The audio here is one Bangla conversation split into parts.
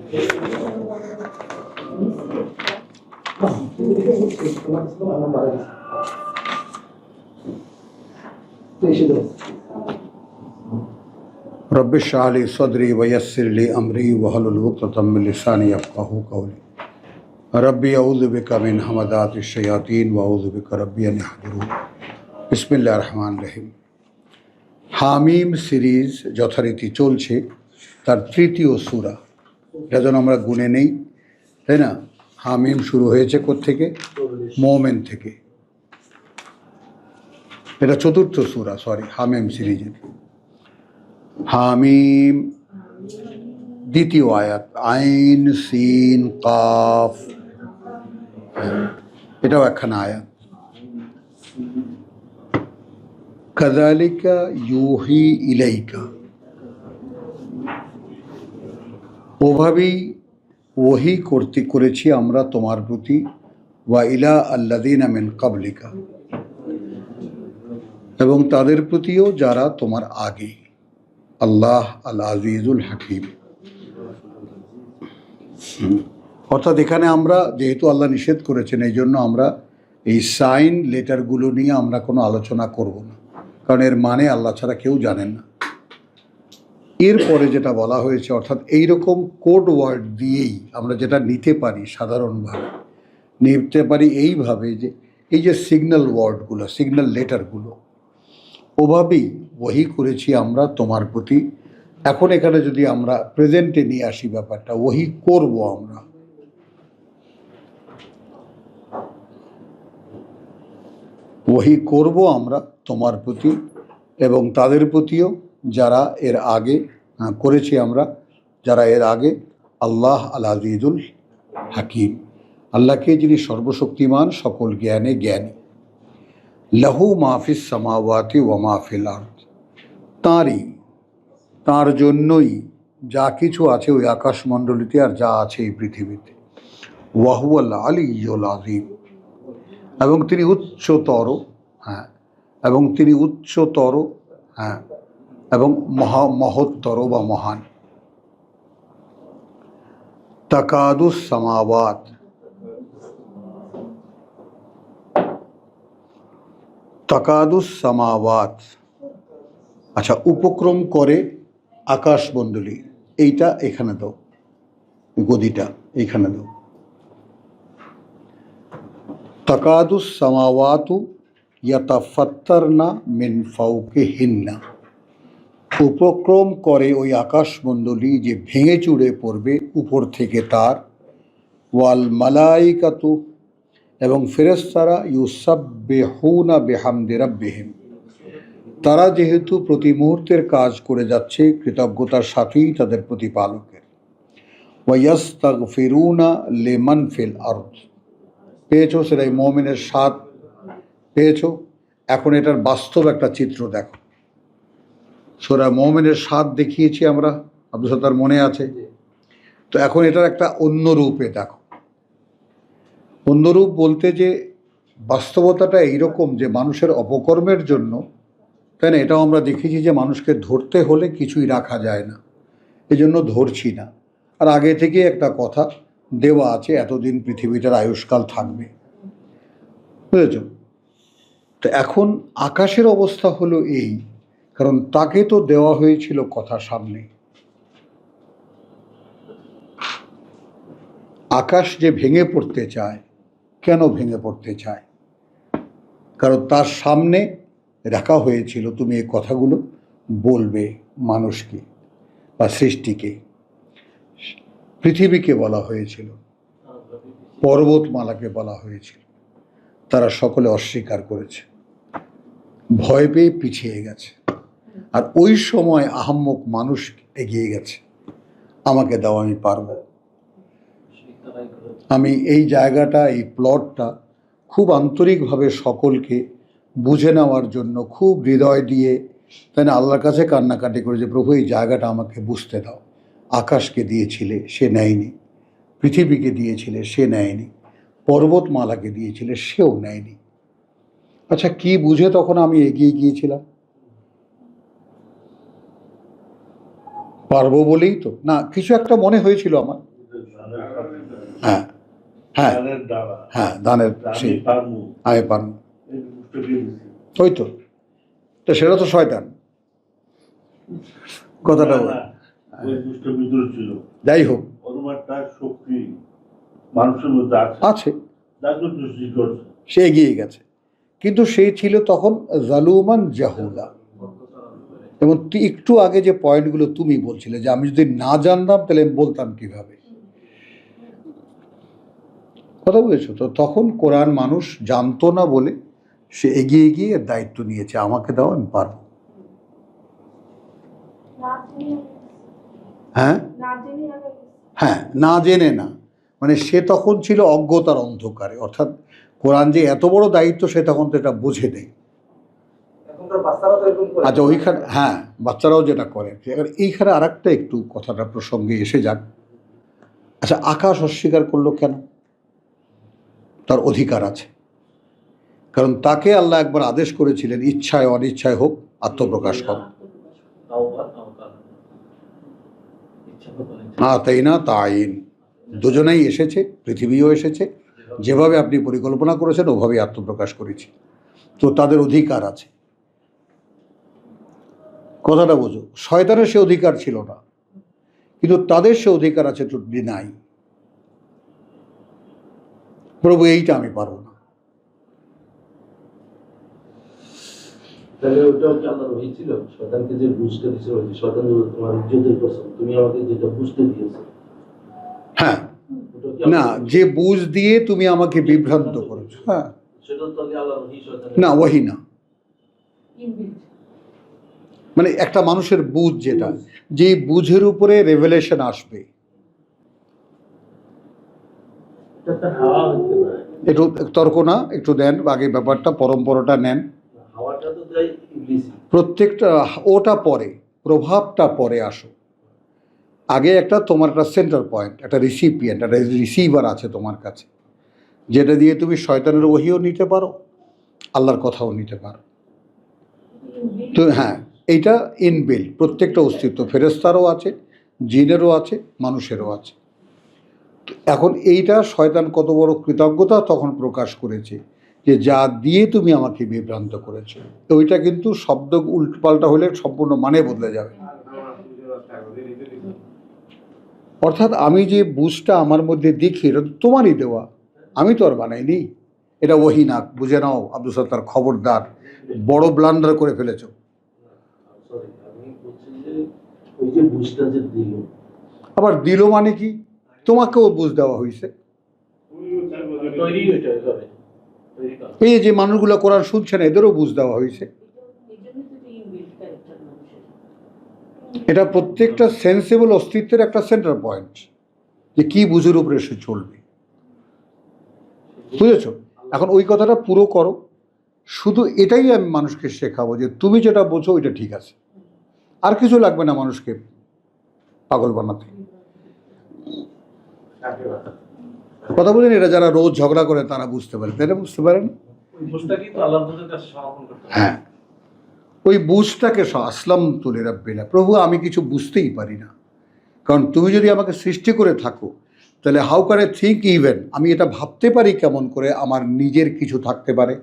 रब्बि इश्रह ली सदरी वयस्सिर ली अमरी वहलुल उक़दतम मिन लिसानी यफ़क़हू क़ौली रब्बी अऊज़ु बिका मिन हमज़ातिश शयातीन व अऊज़ु बिका रब्बी अन यहज़ुरून। बिस्मिल्लाहिर रहमानिर रहीम। হামিম সিরিজ যথারীতি চলছে, তার তৃতীয় সূরা। এটা যেন আমরা গুনে নেই, তাই না? হামিম শুরু হয়েছে কোত্থেকে? মোমেন থেকে। এটা চতুর্থ সূরা, হামিম সিরিজের। হামিম দ্বিতীয় আয়াত, আইন সিন কাফ, এটাও একখানা আয়াত। কাযালিকা ইউহি ইলাইকা, ওভাবেই ওহী করেছি আমরা তোমার প্রতি, ওয়া ইলা আল্লাযীনা মিন ক্বাবলিকা, এবং তাদের প্রতিও যারা তোমার আগে। আল্লাহ আল আজিজুল হাকিম। অর্থাৎ এখানে আমরা যেহেতু আল্লাহ নিষেধ করেছেন, এই জন্য আমরা এই সাইন লেটারগুলো নিয়ে আমরা কোনো আলোচনা করব না, কারণ এর মানে আল্লাহ ছাড়া কেউ জানেন না। এরপরে যেটা বলা হয়েছে, অর্থাৎ এইরকম কোড ওয়ার্ড দিয়েই আমরা যেটা নিতে পারি, সাধারণভাবে নিতে পারি এইভাবে যে এই যে সিগন্যাল ওয়ার্ডগুলো, সিগন্যাল লেটারগুলো, ওভাবেই ওহী করেছি আমরা তোমার প্রতি। এখন এখানে যদি আমরা প্রেজেন্টে নিয়ে আসি ব্যাপারটা, ওহী করব আমরা, ওহী করব আমরা তোমার প্রতি এবং তাদের প্রতিও যারা এর আগে করেছি আমরা, যারা এর আগে। আল্লাহ আল আজিজুল হাকিম, আল্লাহকে যিনি সর্বশক্তিমান, সকল জ্ঞানে জ্ঞানী। লাহু মাহফিস সামাওয়াতি ওয়া মাহফিল আরদ, তাঁর জন্যই যা কিছু আছে ওই আকাশমণ্ডলীতে আর যা আছে এই পৃথিবীতে। ওয়াহুয়াল আলিয়্যুল আযীম, এবং তিনি উচ্চতর, এবং তিনি উচ্চতর, এবং মহত্তর বা মহান। তাকাদুস সামাওয়াত, তাকাদুস সামাওয়াত, আচ্ছা, উপক্রম করে আকাশমণ্ডলী। এইটা এখানে দাও, গদিটা এইখানে দাও। তাকাদুস সামাওয়াতু ইয়াতাফাত্তারনা মিন ফাওকিহিন্না, উপক্রম করে ওই আকাশমণ্ডলী যে ভেঙে চুড়ে পড়বে উপর থেকে তার। ওয়াল মালাইকাতু, এবং ফেরেশতারা ইউসাব্বিহুনা বিহামদি রাব্বিহিম, তারা যেহেতু প্রতি মুহূর্তের কাজ করে যাচ্ছে কৃতজ্ঞতার সাথেই তাদের প্রতিপালকের। ওয়া ইস্তাগফিরুনা লিমান ফিল আরদ, পেয়েছো সেটাই মুমিনের স্বাদ পেয়েছো। এখন এটার বাস্তব একটা চিত্র দেখো। সূরা মুমিনের স্বাদ দেখিয়েছি আমরা, আব্দুল সাত্তার মনে আছে? তো এখন এটার একটা অন্য রূপে দেখো। অন্য রূপ বলতে যে বাস্তবতাটা এইরকম যে মানুষের অপকর্মের জন্য, তাই না, এটাও আমরা দেখেছি যে মানুষকে ধরতে হলে কিছুই রাখা যায় না, এজন্য ধরছি না। আর আগে থেকে একটা কথা দেওয়া আছে, এতদিন পৃথিবীটার আয়ুষ্কাল থাকবে, বুঝেছ? তো এখন আকাশের অবস্থা হলো এই, কারণ তাকে তো দেওয়া হয়েছিল কথা সামনে। আকাশ যে ভেঙে পড়তে চায়, কেন ভেঙে পড়তে চায়? কারণ তার সামনে রাখা হয়েছিল তুমি এই কথাগুলো বলবে মানুষকে বা সৃষ্টিকে। পৃথিবীকে বলা হয়েছিল, পর্বতমালাকে বলা হয়েছিল, তারা সকলে অস্বীকার করেছে, ভয় পেয়ে পিছিয়ে গেছে। আর ওই সময় আহাম্মক মানুষ এগিয়ে গেছে, আমাকে দাও, আমি পারব। আমি এই জায়গাটা, এই প্লটটা খুব আন্তরিকভাবে সকলকে বুঝে নেওয়ার জন্য খুব হৃদয় দিয়ে, তাই না, আল্লাহর কাছে কান্নাকাটি করে যে প্রভু এই জায়গাটা আমাকে বুঝতে দাও। আকাশকে দিয়েছিলে, সে নেয়নি। পৃথিবীকে দিয়েছিলে, সে নেয়নি। পর্বতমালাকে দিয়েছিলে, সেও নেয়নি। আচ্ছা, কি বুঝে তখন আমি এগিয়ে গিয়েছিলাম? পারবো বলেই তো না, কিছু একটা মনে হয়েছিল আমার, হ্যাঁ ধানের ডালা, হ্যাঁ ধানের আমি সেই পারবো, আমি পারবো, এই বুঝতে পেরেছি। ওই তো সেটা তো শয়তান কথাটা না, বল। না, ওই দুষ্ট ভিতরে ছিল। যাই হোক, অনুমানটা শক্তি মানুষের মধ্যে আছে, আছে, যার জন্য সৃষ্টি করছে। সে এগিয়ে গেছে, কিন্তু সে ছিল তখন জালুমান জাহুলা। এবং একটু আগে যে পয়েন্টগুলো তুমি বলছিলে যে আমি যদি না জানতাম তাহলে আমি বলতাম কিভাবে, কথা বুঝেছো তো? তখন কোরআন মানুষ জানতো না বলে সে এগিয়ে গিয়ে এর দায়িত্ব নিয়েছে, আমাকে দাও আমি পারবো। হ্যাঁ হ্যাঁ, না জেনে না, মানে সে তখন ছিল অজ্ঞতার অন্ধকারে, অর্থাৎ কোরআন যে এত বড় দায়িত্ব সে তখন তো এটা বুঝে নেই। আচ্ছা ওইখানে, হ্যাঁ বাচ্চারাও যেটা করে। এবার এইখানে আর একটা একটু কথাটা প্রসঙ্গে এসে যাক। আচ্ছা, আকাশ অস্বীকার করলো কেন? তার অধিকার আছে, কারণ তাকে আল্লাহ একবার আদেশ করেছিলেন ইচ্ছায় অনিচ্ছায় হোক আত্মপ্রকাশ কর। তাই না তাইন, দুজনেই এসেছে, পৃথিবীও এসেছে, যেভাবে আপনি পরিকল্পনা করেছেন ওভাবেই আত্মপ্রকাশ করেছি, তো তাদের অধিকার আছে। কথাটা বোঝো, শয়তানের সে অধিকার ছিল না, কিন্তু তাদের সে অধিকার আছে, তো নাই প্রভু এইটা আমি পারবো না। তাহলে ওটাও কি আল্লাহর ওহী ছিল? শয়তানকে যে বুঝতে দিয়েছিল, যে শয়তান তোমার ইজ্জতের কসম, তুমি আমাকে যেটা বুঝতে দিয়েছো, হ্যাঁ না, যে বুঝ দিয়ে তুমি আমাকে বিভ্রান্ত করেছো, হ্যাঁ সেটা তো আল্লাহর ওহী, শয়তান না ওহী না। মানে একটা মানুষের বুঝ, যেটা যে বুঝের উপরে রেভেলেশন আসবে, এটা হাওয়া হতে পারে। একটু তর্ক না, একটু দেন আগে ব্যাপারটা, পরম্পরাটা নেন। হাওয়াটা তো তাই ইবলিস, প্রত্যেকটা ওটা পরে, প্রভাবটা পরে আসো। আগে একটা তোমার একটা সেন্টার পয়েন্ট, একটা রিসিপিয়েন্ট, একটা রিসিভার আছে তোমার কাছে, যেটা দিয়ে তুমি শয়তানের ওহিও নিতে পারো, আল্লাহর কথাও নিতে পারো। তো হ্যাঁ, এইটা ইনবিল্ট, প্রত্যেকটা অস্তিত্ব, ফেরেশতারও আছে, জিনেরও আছে, মানুষেরও আছে। তো এখন এইটা শয়তান কত বড় কৃতজ্ঞতা তখন প্রকাশ করেছে, যে যা দিয়ে তুমি আমাকে বিভ্রান্ত করেছো। ওইটা কিন্তু শব্দ উল্টোপাল্টা হলে সম্পূর্ণ মানে বদলে যাবে। অর্থাৎ আমি যে বুঝটা আমার মধ্যে দেখি, এটা তো তোমারই দেওয়া, আমি তো আর বানাইনি। এটা ওহী না, বুঝে নাও আব্দুল সত্তার, খবরদার, বড় ব্লান্ডার করে ফেলেছো। সরি আমি বলছি যে ওই যে বুঝটা যে দিল, আবার দিল মানে কি? তোমাকেও বুঝ দেওয়া হয়েছে। তৈরি ওইটা হবে, তৈরি করা। এই যে মানুষগুলো কোরআন শুনছে না, এদেরও বুঝ দেওয়া হয়েছে। এটা প্রত্যেকটা সেন্সেবল অস্তিত্বের একটা সেন্টার পয়েন্ট, যে কি বুঝের উপরে সে চলবে, বুঝেছো? এখন ওই কথাটা পুরো করো। শুধু এটাই আমি মানুষকে শেখাবো যে তুমি যেটা বোঝো ওইটা ঠিক আছে, আর কিছু লাগবে না মানুষকে পাগল বানাতে। কথা বলেন, এটা যারা রোজ ঝগড়া করে তারা বুঝতে পারে, তাই না? বুঝতে পারেন? হ্যাঁ, ওই বুঝটাকে আসলাম তুলে রাখবে না, প্রভু আমি কিছু বুঝতেই পারি না, কারণ তুমি যদি আমাকে সৃষ্টি করে থাকো, তাহলে how can I think even, আমি এটা ভাবতে পারি কেমন করে আমার নিজের কিছু থাকতে পারে।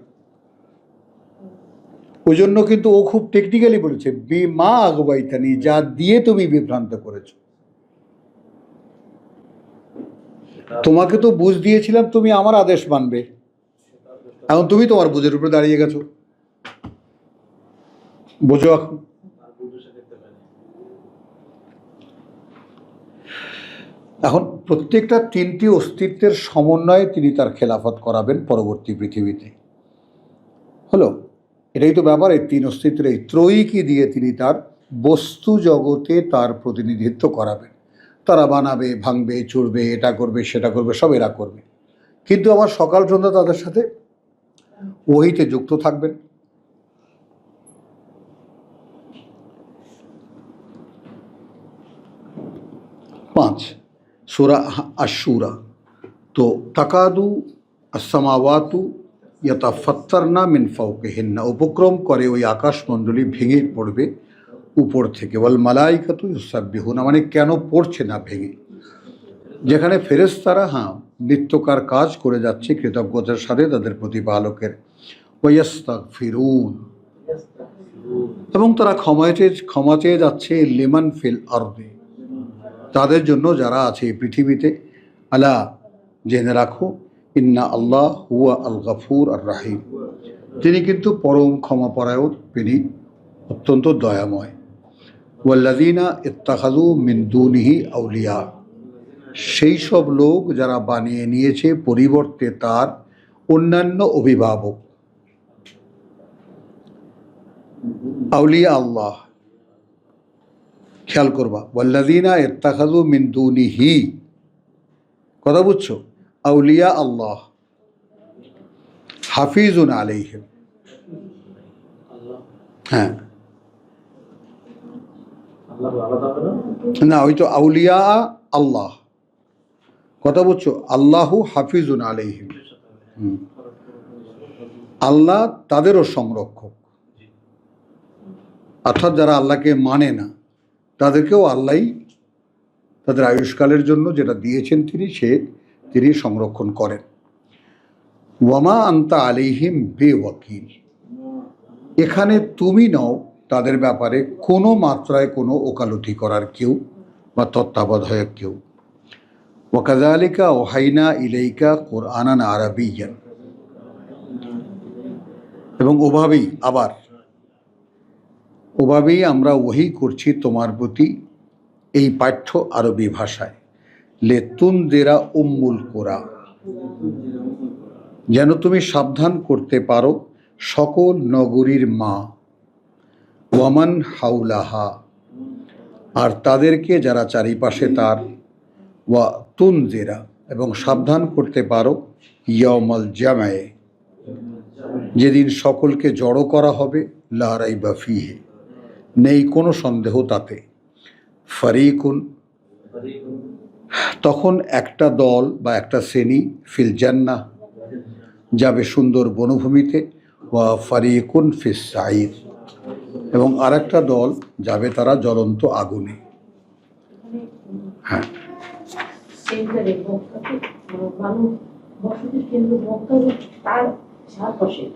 ওই জন্য কিন্তু ও খুব টেকনিক্যালি বলেছে, বিমা আগবাইতানি, যা দিয়ে তুমি বিভ্রান্ত করেছো। তোমাকে তো বুঝ দিয়েছিলাম তুমি আমার আদেশ মানবে, এখন তুমি তোমার বুঝের উপরে দাঁড়িয়ে গেছো। বোঝো এখন? এখন প্রত্যেকটা তিনটি অস্তিত্বের সমন্বয়ে তিনি তার খেলাফত করাবেন পরবর্তী পৃথিবীতে। হলো, এটাই তো ব্যাপার। এই তিন অস্তিত্বের এই ত্রয়ীকে দিয়ে তিনি তার বস্তু জগতে তার প্রতিনিধিত্ব করাবেন। তারা বানাবে, ভাঙবে, চুড়বে, এটা করবে, সেটা করবে, সব এরা করবে, কিন্তু আমার সকাল সন্ধ্যা তাদের সাথে ওহিতে যুক্ত থাকবেন। পাঁচ, সূরা আশ-শূরা। তো তাকাদু আস-সামাওয়াতু ইয়াতাফাত্তারনা মিন ফাওকিহিন্না, উপক্রম করে ওই আকাশমণ্ডলী ভেঙে পড়বে উপর থেকে। ওয়াল মালাইকাতু ইউসাব্বিহুনা, মানে কেন পড়ছে না ভেঙে? যেখানে ফেরেশতারা, হ্যাঁ নিত্যকার কাজ করে যাচ্ছে কৃতজ্ঞতার সাথে তাদের প্রতিপালকের। ওয়াস্তাগফিরুন, এবং তারা ক্ষমা চেয়ে যাচ্ছে লিমান ফিল আরদি, তাদের জন্য যারা আছে এই পৃথিবীতে। আলা, জেনে রাখো, ইন্না আল্লাহ হুয়া আল গাফুর আর রাহিম, তিনি কিন্তু পরম ক্ষমাপরায়ণ, তিনি অত্যন্ত দয়াময়। ওয়াল্লাযীনা ইত্তাখাযু মিন দুনিহি আউলিয়া, সেই সব লোক যারা বানিয়ে নিয়েছে পরিবর্তে তার অন্যান্য অভিভাবক। আউলিয়া আল্লাহ, খেয়াল করবা, ওয়াল্লাযীনা ইত্তাখাযু মিন দুনিহি, কথা বুঝছো? আউলিয়া আল্লাহ হাফিজুন আলাইহিম, হ্যাঁ না, ওই তো আউলিয়া আল্লাহ, কথা বুঝছো? আল্লাহু হাফিজুন আলাইহিম, আল্লাহ তাদেরও সংরক্ষক। অর্থাৎ যারা আল্লাহকে মানে না তাদেরকেও আল্লাহ তাদের আয়ুষ্কালের জন্য যেটা দিয়েছেন তিনি সংরক্ষণ করেন। ওয়ামা আনতা আলাইহিম বেওয়াকিল, এখানে তুমি নও তাদের ব্যাপারে কোনো মাত্রায় কোনো ওকালতি করার কেউ বা তত্ত্বাবধায়ক কেউ। ওয়াকাযালিকা ওহাইনা ইলাইকা কুরআনান আরাবিয়্যান, এবং ওভাবেই আমরা ওহী করছি তোমার প্রতি এই পাঠ্য আরবি ভাষায়। লিতুনদিরা উম্মুল কুরা, যেন তুমি সাবধান করতে পারো সকল নগরীর মা। ওয়ামান হাউলাহা, আর তাদেরকে যারা চারিপাশে তার। ওয়া তুনজিরা, এবং সাবধান করতে পারো ইয়াউমাল জামায়ে, যেদিন সকলকে জড়ো করা হবে। লা রাইবা ফিহি, নেই কোনো সন্দেহ তাতে। ফারিকুন, তখন একটা দল বা একটা শ্রেণী, ফিল জান্নাহ, যাবে সুন্দর বনভূমিতে। ওয়া ফারিকুন ফিস সাঈর, এবং আরেকটা দল যাবে তারা জ্বলন্ত আগুনে। হ্যাঁ,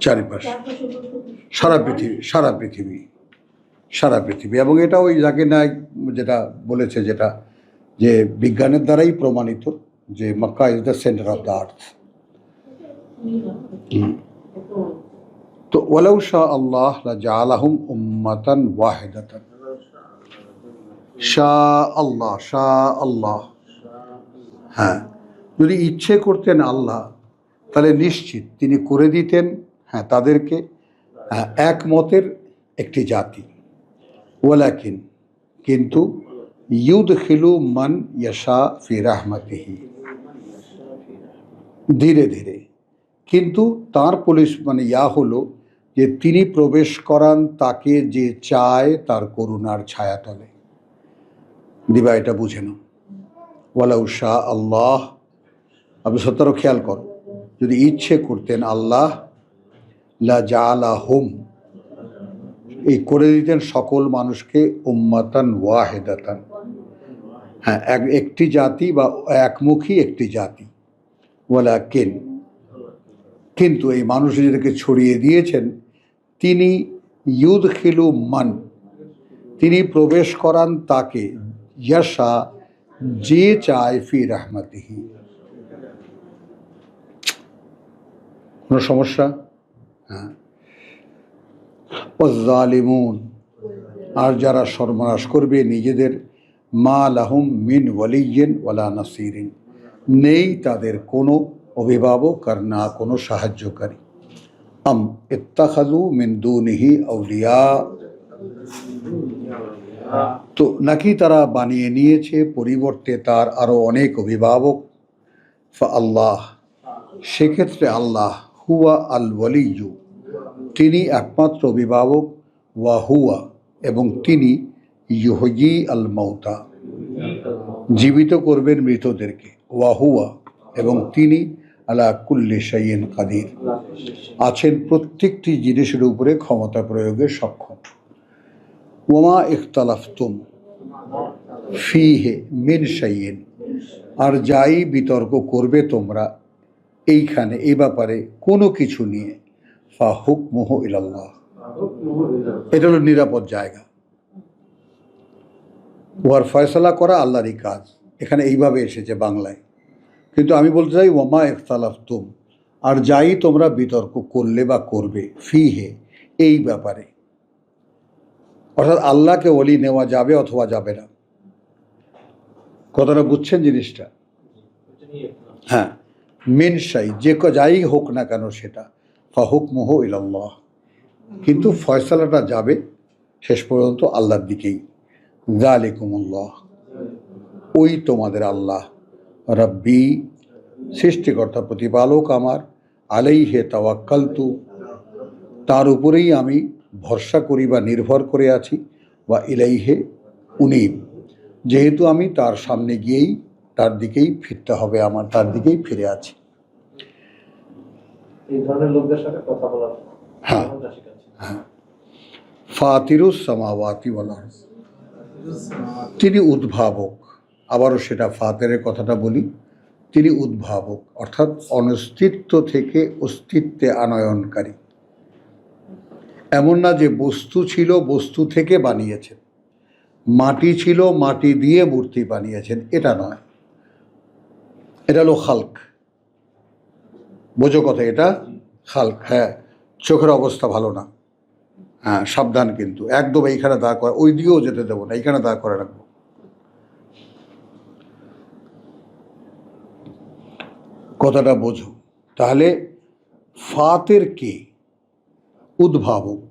চারিপাশে সারা পৃথিবী, এবং এটা ওই জাকির নায়েক যেটা বলেছে, যে বিজ্ঞানের দ্বারাই প্রমাণিত যে Mecca is the centre of the earth. তো ওয়ালাউ শা আল্লাহ লাজাআলাহুম উম্মাতান ওয়াহিদাতান, শা আল্লাহ, হ্যাঁ, যদি ইচ্ছে করতেন আল্লাহ তাহলে নিশ্চিত তিনি করে দিতেন, হ্যাঁ, তাদেরকে এক মতের একটি জাতি। ওয়ালাকিন, কিন্তু ইউদখিলু মান ইয়াশা ফি রাহমাতিহি, ধীরে ধীরে, কিন্তু তার হলো যে তিনি প্রবেশ করান তাকে যে চায় তার করুণার ছায়াতলে। দিবা, এটা বুঝে নাও। ওয়ালাউ শা আল্লাহ, আপনি সত্তরও খেয়াল করো, যদি ইচ্ছে করতেন আল্লাহ, লা জাআলাহুম, এই করে দিতেন সকল মানুষকে, উম্মাতান ওয়াহিদাতান, হ্যাঁ, একটি জাতি বা একমুখী একটি জাতি। ওয়ালাকিন, কিন্তু এই মানুষ যেটাকে ছড়িয়ে দিয়েছেন, তিনি ইউদখিলু মান, তিনি প্রবেশ করান তাকে, ইয়াশা, যে চায়, ফি রাহমাতিহি। কোনো সমস্যা? হ্যাঁ। ওয়াজ্জালিমুন, আর যারা সর্বনাশ করবে নিজেদের, মা লাহুম মিন ওয়ালিয়্যিন ওয়ালা নাসিরিন, নেই তাদের কোনো অভিভাবক আর না কোনো সাহায্যকারী। আম ইত্তাখাযু মিন দুনিহি আউলিয়া, তো নাকি তারা বানিয়ে নিয়েছে পরিবর্তে তার আরো অনেক অভিভাবক। ফা আল্লাহ, সেক্ষেত্রে আল্লাহ, হুয়া আল ওয়ালিয়্যু, তিনি একমাত্র অভিভাবক। ওয়া হুয়া, এবং তিনি ইউহয়ি আল মাউতা, জীবিত করবেন মৃতদেরকে। ওয়া হুয়া, এবং তিনি আলা কুল্লি শাইইন কাদির, আছেন প্রত্যেকটি জিনিসের উপরে ক্ষমতা প্রয়োগে সক্ষম। ওয়ামা ইখতালাফতুম ফিহি মিন শাইইন, আর যাই বিতর্ক করবে তোমরা এইখানে এই ব্যাপারে কোনো কিছু নিয়ে ফা হুকমুহু ইলাল্লাহ, এটা হলো নিরাপদ জায়গা। ওয়ার ফয়সালা করা আল্লাহরই কাজ। এখানে এইভাবে এসেছে বাংলায়, কিন্তু আমি বলতে চাই ওয়ামা ইখতালাফতুম, আর যাই তোমরা বিতর্ক করলে বা করবে ফিহে, এই ব্যাপারে, অর্থাৎ আল্লাহকে ওলি নেওয়া যাবে অথবা যাবে না। কথাটা বুঝছেন জিনিসটা? হ্যাঁ, মিন শাই, যে যাই হোক না কেন সেটা ফা হুকমুহু ইলাল্লাহ, কিন্তু ফয়সালাটা যাবে শেষ পর্যন্ত আল্লাহর দিকেই। যালিকুমুল্লাহ, ওই তোমাদের আল্লাহ, রব্বি সৃষ্টিকর্তা প্রতিপালক আমার, আলাইহে তাওয়াক্কালতু, তার উপরেই আমি ভরসা করি বা নির্ভর করে আছি, বা ইলাইহে উনীব, যেহেতু আমি তার সামনে গিয়েই তার দিকেই ফিরতে হবে, আমার তার দিকেই ফিরে আছি। এই ধরনের লোকদের সাথে কথা বলার হ্যাঁ হ্যাঁ, ফাতিরুস সামাওয়াতি ওয়াল আরদ, তিনি উদ্ভাবক। আবারও সেটা ফাতেরের কথাটা বলি, তিনি উদ্ভাবক, অর্থাৎ অনস্তিত্ব থেকে অস্তিত্বে আনয়নকারী। এমন না যে বস্তু ছিল বস্তু থেকে বানিয়েছেন, মাটি ছিল মাটি দিয়ে মূর্তি বানিয়েছেন, এটা নয়। এটা হলো খালক, বোঝো কথা, এটা খালক। হ্যাঁ, চোখের অবস্থা ভালো না, হ্যাঁ সাবধান, কিন্তু একদম এইখানে দাঁড় করা, ওই দিকেও যেতে দেবো না, এইখানে দাঁড় করে রাখবো। কথাটা বোঝো তাহলে। ফাতের কে? উদ্ভাবক,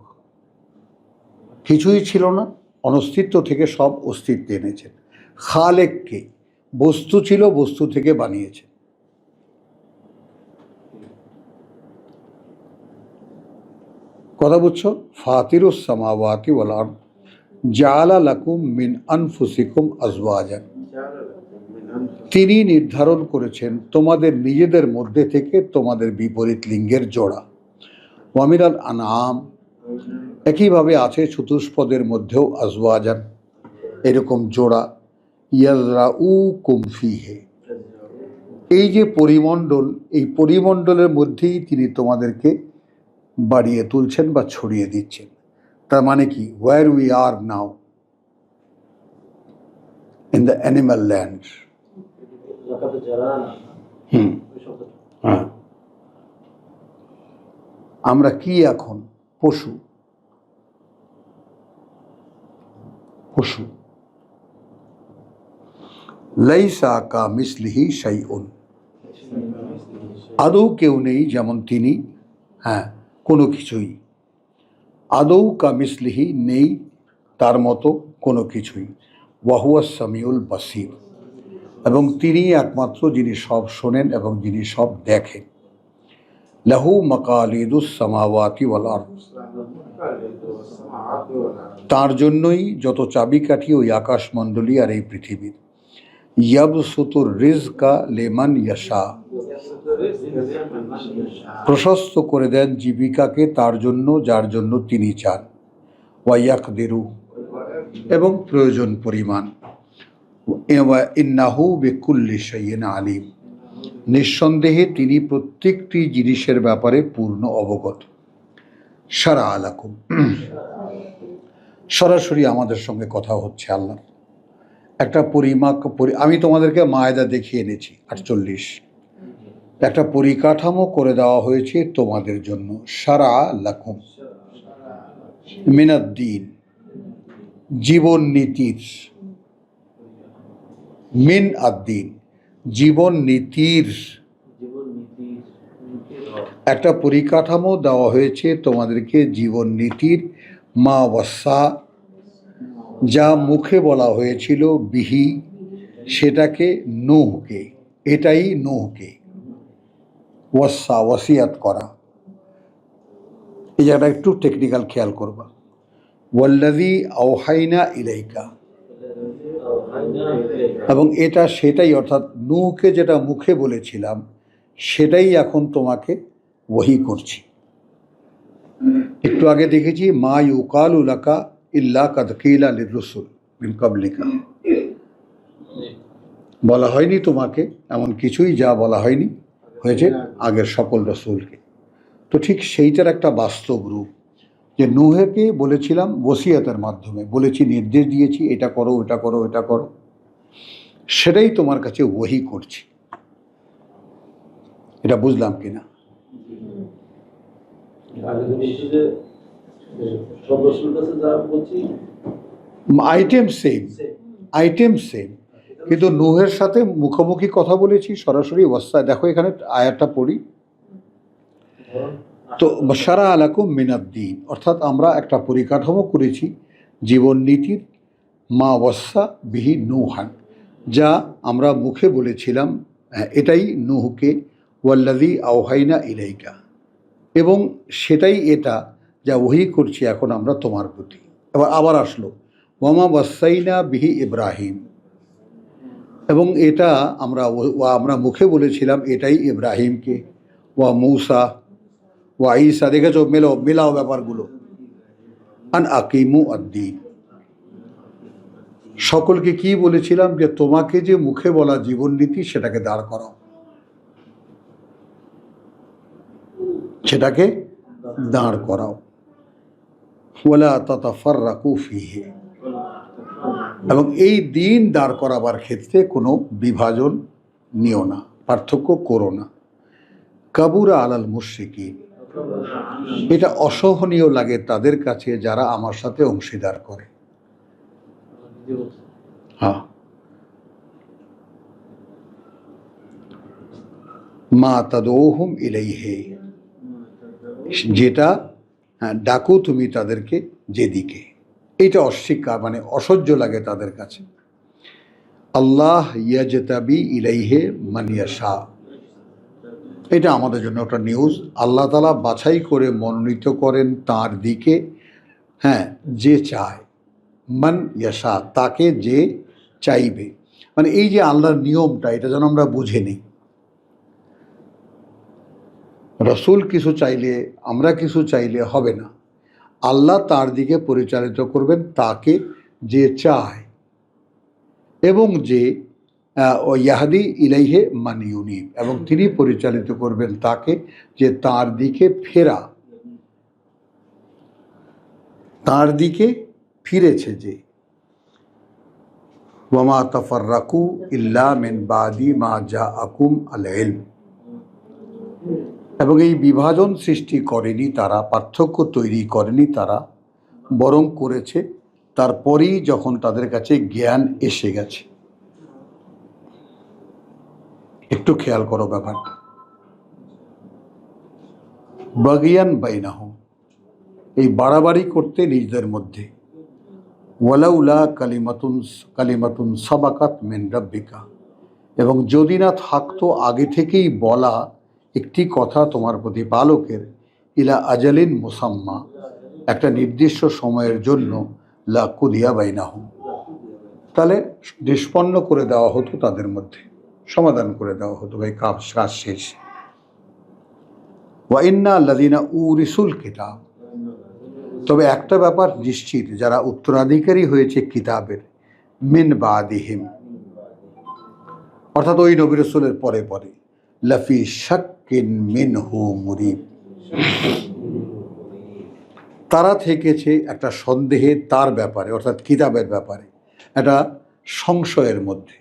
কিছুই ছিল না, অনস্তিত্ব থেকে সব অস্তিত্বে এনেছেন। খালেক কে? বস্তু ছিল বস্তু থেকে বানিয়েছেন। কথা বুঝছো? ফাতিরুস সামাওয়াতি ওয়াল আরদ জাআলা লাকুম মিন আনফুসিকুম আজওয়াজান, তিনি নির্ধারণ করেছেন তোমাদের নিজেদের মধ্যে থেকে তোমাদের বিপরীত লিঙ্গের জোড়া। ওয়ামিনাল আনআম, একইভাবে আছে চতুষ্পদের মধ্যেও আজওয়াজান, এরকম জোড়া। ইয়াযরাউকুম ফীহি, এই যে পরিমণ্ডল, এই পরিমণ্ডলের মধ্যেই তিনি তোমাদেরকে বাড়িয়ে তুলছেন বা ছড়িয়ে দিচ্ছেন। তার মানে কি? Where we are now in the animal land. হ্যাঁ, আমরা কি এখন? পশু। পশু। লাইসা কা মিসলিহি শাইউন, আদৌ কেউ নেই যেমন তিনি, হ্যাঁ কোনো কিছুই। আদৌ কা মিসলিহি, নেই তার মতো কোনো কিছুই। ওয়াহুয়াস সামিউল বাসির, এবং তিনি একমাত্র যিনি সব শোনেন এবং যিনি সব দেখেন। লাহু মাকালিদুস সামাওয়াতি ওয়াল আরদ, তার জন্যই যত চাবিকাঠি ওই আকাশমণ্ডলী আর এই পৃথিবীর। ইয়াবসুতুর রিজকা লিমান ইয়াশা, প্রশস্ত করে দেন জীবিকাকে তার জন্য যার জন্য তিনি চান। ওয়া ইয়াকদিরু, এবং প্রয়োজন পরিমাণ। ইন্নাহু বিকুল্লি শাইইন আলিম, নিঃসন্দেহে তিনি প্রত্যেকটি জিনিসের ব্যাপারে পূর্ণ অবগত। শারা আলাকুম, সরাসরি আমাদের সঙ্গে কথা হচ্ছে আল্লাহ। একটা পরিমাপ, আমি তোমাদেরকে মায়দা দেখিয়ে এনেছি 48, একটা পরিকাঠামো করে দেওয়া হয়েছে তোমাদের জন্য। শারা লাকুম মিনাদ্দিন, জীবন নীতির, মিন আদ্দিন, জীবন নীতির একটা পরিকাঠামো দেওয়া হয়েছে তোমাদেরকে, জীবন নীতির। মা ওয়াসা, যা মুখে বলা হয়েছিল, বিহি, সেটাকে, নূহকে, এটাই নূহকে। ওয়াসা, ওয়াসিয়াত করা, এই জায়গাটা একটু টেকনিক্যাল খেয়াল করবা। ওয়াল্লাযী আওহাইনা ইলাইকা, এবং এটা সেটাই, অর্থাৎ নূহকে যেটা মুখে বলেছিলাম সেটাই এখন তোমাকে ওহী করছি। একটু আগে দেখেছি মা ইউকালু লাকা ইল্লা কাদ কিলা লিররুসুল মিন ক্বাবলিকা, বলা হয়নি তোমাকে এমন কিছুই যা বলা হয়নি হয়েছে আগের সকল রসুলকে। তো ঠিক সেইটার একটা বাস্তব রূপ যে নূহকে বলেছিলাম ওসিয়তের মাধ্যমে, বলেছি, নির্দেশ দিয়েছি, এটা করো, এটা করো, এটা করো, সেটাই তোমার কাছে ওহী করছি। এটা বুঝলাম কিনা? আগে তো বলছি যে সব রসুলের কাছে যা বলছি আইটেম সেম, আইটেম সেম, কিন্তু নূহের সাথে মুখোমুখি কথা বলেছি সরাসরি অবস্থায়। দেখো এখানে আয়াতটা পড়ি, তো সারা আলাকুম মিনাদ্দিন, অর্থাৎ আমরা একটা পরিকাঠামো করেছি জীবন নীতির, মা ওয়াসা বিহি নূহান, যা আমরা মুখে বলেছিলাম, এটাই নূহকে, ওয়াল্লাযী আওহাইনা ইলাইকা, এবং সেটাই এটা যা ওহী করছি এখন আমরা তোমার প্রতি। আবার আসলো ওয়ামা ওয়াসাইনা বিহি ইব্রাহিম, এবং এটা আমরা মুখে বলেছিলাম এটাই ইব্রাহিমকে, ওয়া মূসা ওয়া ঈসা। দেখেছো, মেলাও ব্যাপারগুলো। আন আকিমু আদ্দীন, সকলকে কি বলেছিলাম যে তোমাকে যে মুখে বলা জীবননীতি সেটাকে দাঁড় করাও, সেটাকে দাঁড় করাও। ওয়ালা তাতাফাররাকু ফীহি, এবং এই দিন দাঁড় করাবার ক্ষেত্রে কোনো বিভাজন নিও না, পার্থক্য করো না। কাবুরা আলাল মুশরিকিন, এটা অসহনীয় লাগে তাদের কাছে যারা আমার সাথে অংশীদার করে। হ্যাঁ, মা তাদউহুম ইলাইহি, যেটা ডাকো তুমি তাদেরকে যেদিকে, এইটা অস্বীকার মানে অসহ্য লাগে তাদের কাছে। আল্লাহ ইয়াজতাবি ইলাইহি মান ইয়াশা, এটা আমাদের জন্য একটা নিউজ। আল্লাহ তাআলা বাছাই করে মনোনীত করেন তার দিকে, হ্যাঁ, যে চায়, মান ইয়াশা, তাকে যে চাইবে। মানে এই যে আল্লাহর নিয়মটা, এটা যেন আমরা বুঝে নিই। রসুল কিছু চাইলে, আমরা কিছু চাইলে হবে না, আল্লাহ তার দিকে পরিচালিত করবেন তাকে যে চায়, এবং যে ইয়াহদি ইলাইহে মান ইউনিব, এবং তিনি পরিচালিত করবেন তাকে যে তার দিকে ফেরা, তার দিকে ফিরেছে যে। ওয়ামা তাফাররাকু ইল্লা মিন বাদি মা জাআকুম আল ইলম, এবং এই বিভাজন সৃষ্টি করেনি তারা, পার্থক্য তৈরি করেনি তারা, বরং করেছে তারপরেই যখন তাদের কাছে জ্ঞান এসে গেছে। একটু খেয়াল করো ব্যাপারটা। বাগিয়ান বাইনাহুম, এই বাড়াবাড়ি করতে নিজেদের মধ্যে। ওয়ালাউলা কালিমাতুন সাবাকাত মিন রাব্বিকা, এবং যদি না থাকতো আগে থেকেই বলা একটি কথা তোমার প্রতিপালকের, ইলা আজালিন মুসাম্মা, একটা নির্দিষ্ট সময়ের জন্য, লা কুদিয়া বাইনাহুম, তাহলে নিষ্পন্ন করে দেওয়া হতো তাদের মধ্যে, সমাধান করে দেওয়া হতো, ভাই কাজ শেষ। ওয়া ইন্না আল্লাযিনা উরিসুল কিতাব, তবে একটা ব্যাপার নিশ্চিত, যারা উত্তরাধিকারী হয়েছে কিতাবের, মিন বাদিহিম, অর্থাৎ ওই নবী রাসূলের পরে পরে, লাফি শাক্কিন মিনহু মুরিব, তারা থেকেছে একটা সন্দেহে তার ব্যাপারে, অর্থাৎ কিতাবের ব্যাপারে, একটা সংশয়ের মধ্যে।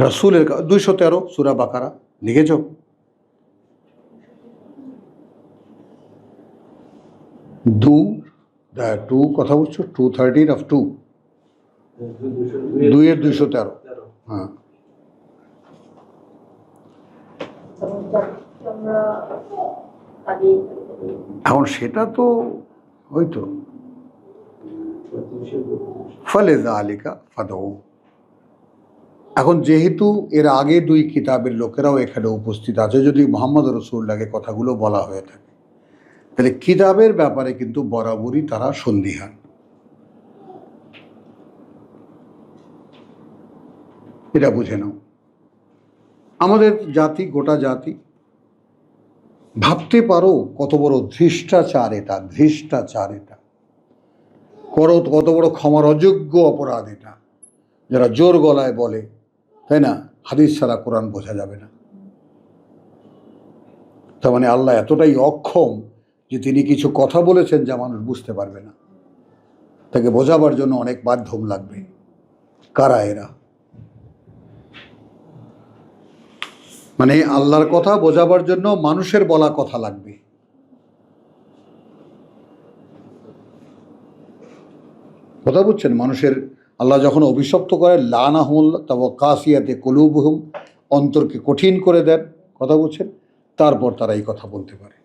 রাসূলের 213 সূরা বাকারা লিখেছ? টু কথা বলছো, 213 of 2, 2 213, হ্যাঁ। এখন সেটা তো হয়তো ফলে যালিকা ফাদউ, এখন যেহেতু এর আগে 2 কিতাবের লোকেরাও এখানে উপস্থিত আছে, যদি মুহাম্মদ রাসূলুল্লাহকে কথাগুলো বলা হয়ে থাকে, তাহলে কিতাবের ব্যাপারে কিন্তু বরাবরই তারা সন্দিহান। এটা বুঝে নাও। আমাদের জাতি, গোটা জাতি, ভাবতে পারো কত বড় ধৃষ্টাচার এটা, ধৃষ্টাচার এটা। কত বড় ক্ষমার অযোগ্য অপরাধ এটা, যারা জোর গলায় বলে, তাই না, হাদিস ছাড়া কোরআন বোঝা যাবে না। তার মানে আল্লাহ এতটাই অক্ষম যে তিনি কিছু কথা বলেছেন যা মানুষ বুঝতে পারবে না, তাকে বোঝাবার জন্য অনেক মাধ্যম লাগবে। কারা এরা? মানে আল্লাহর কথা বোঝাবার জন্য মানুষের বলা কথা লাগবে। কথা বুঝছেন? মানুষের আল্লাহ যখন অভিশপ্ত করে, লানাহুল তব কাসিয়াতে কুলুবহুম, অন্তরকে কঠিন করে দেন। কথা বুঝছেন? তারপর তারা এই কথা বলতে পারে।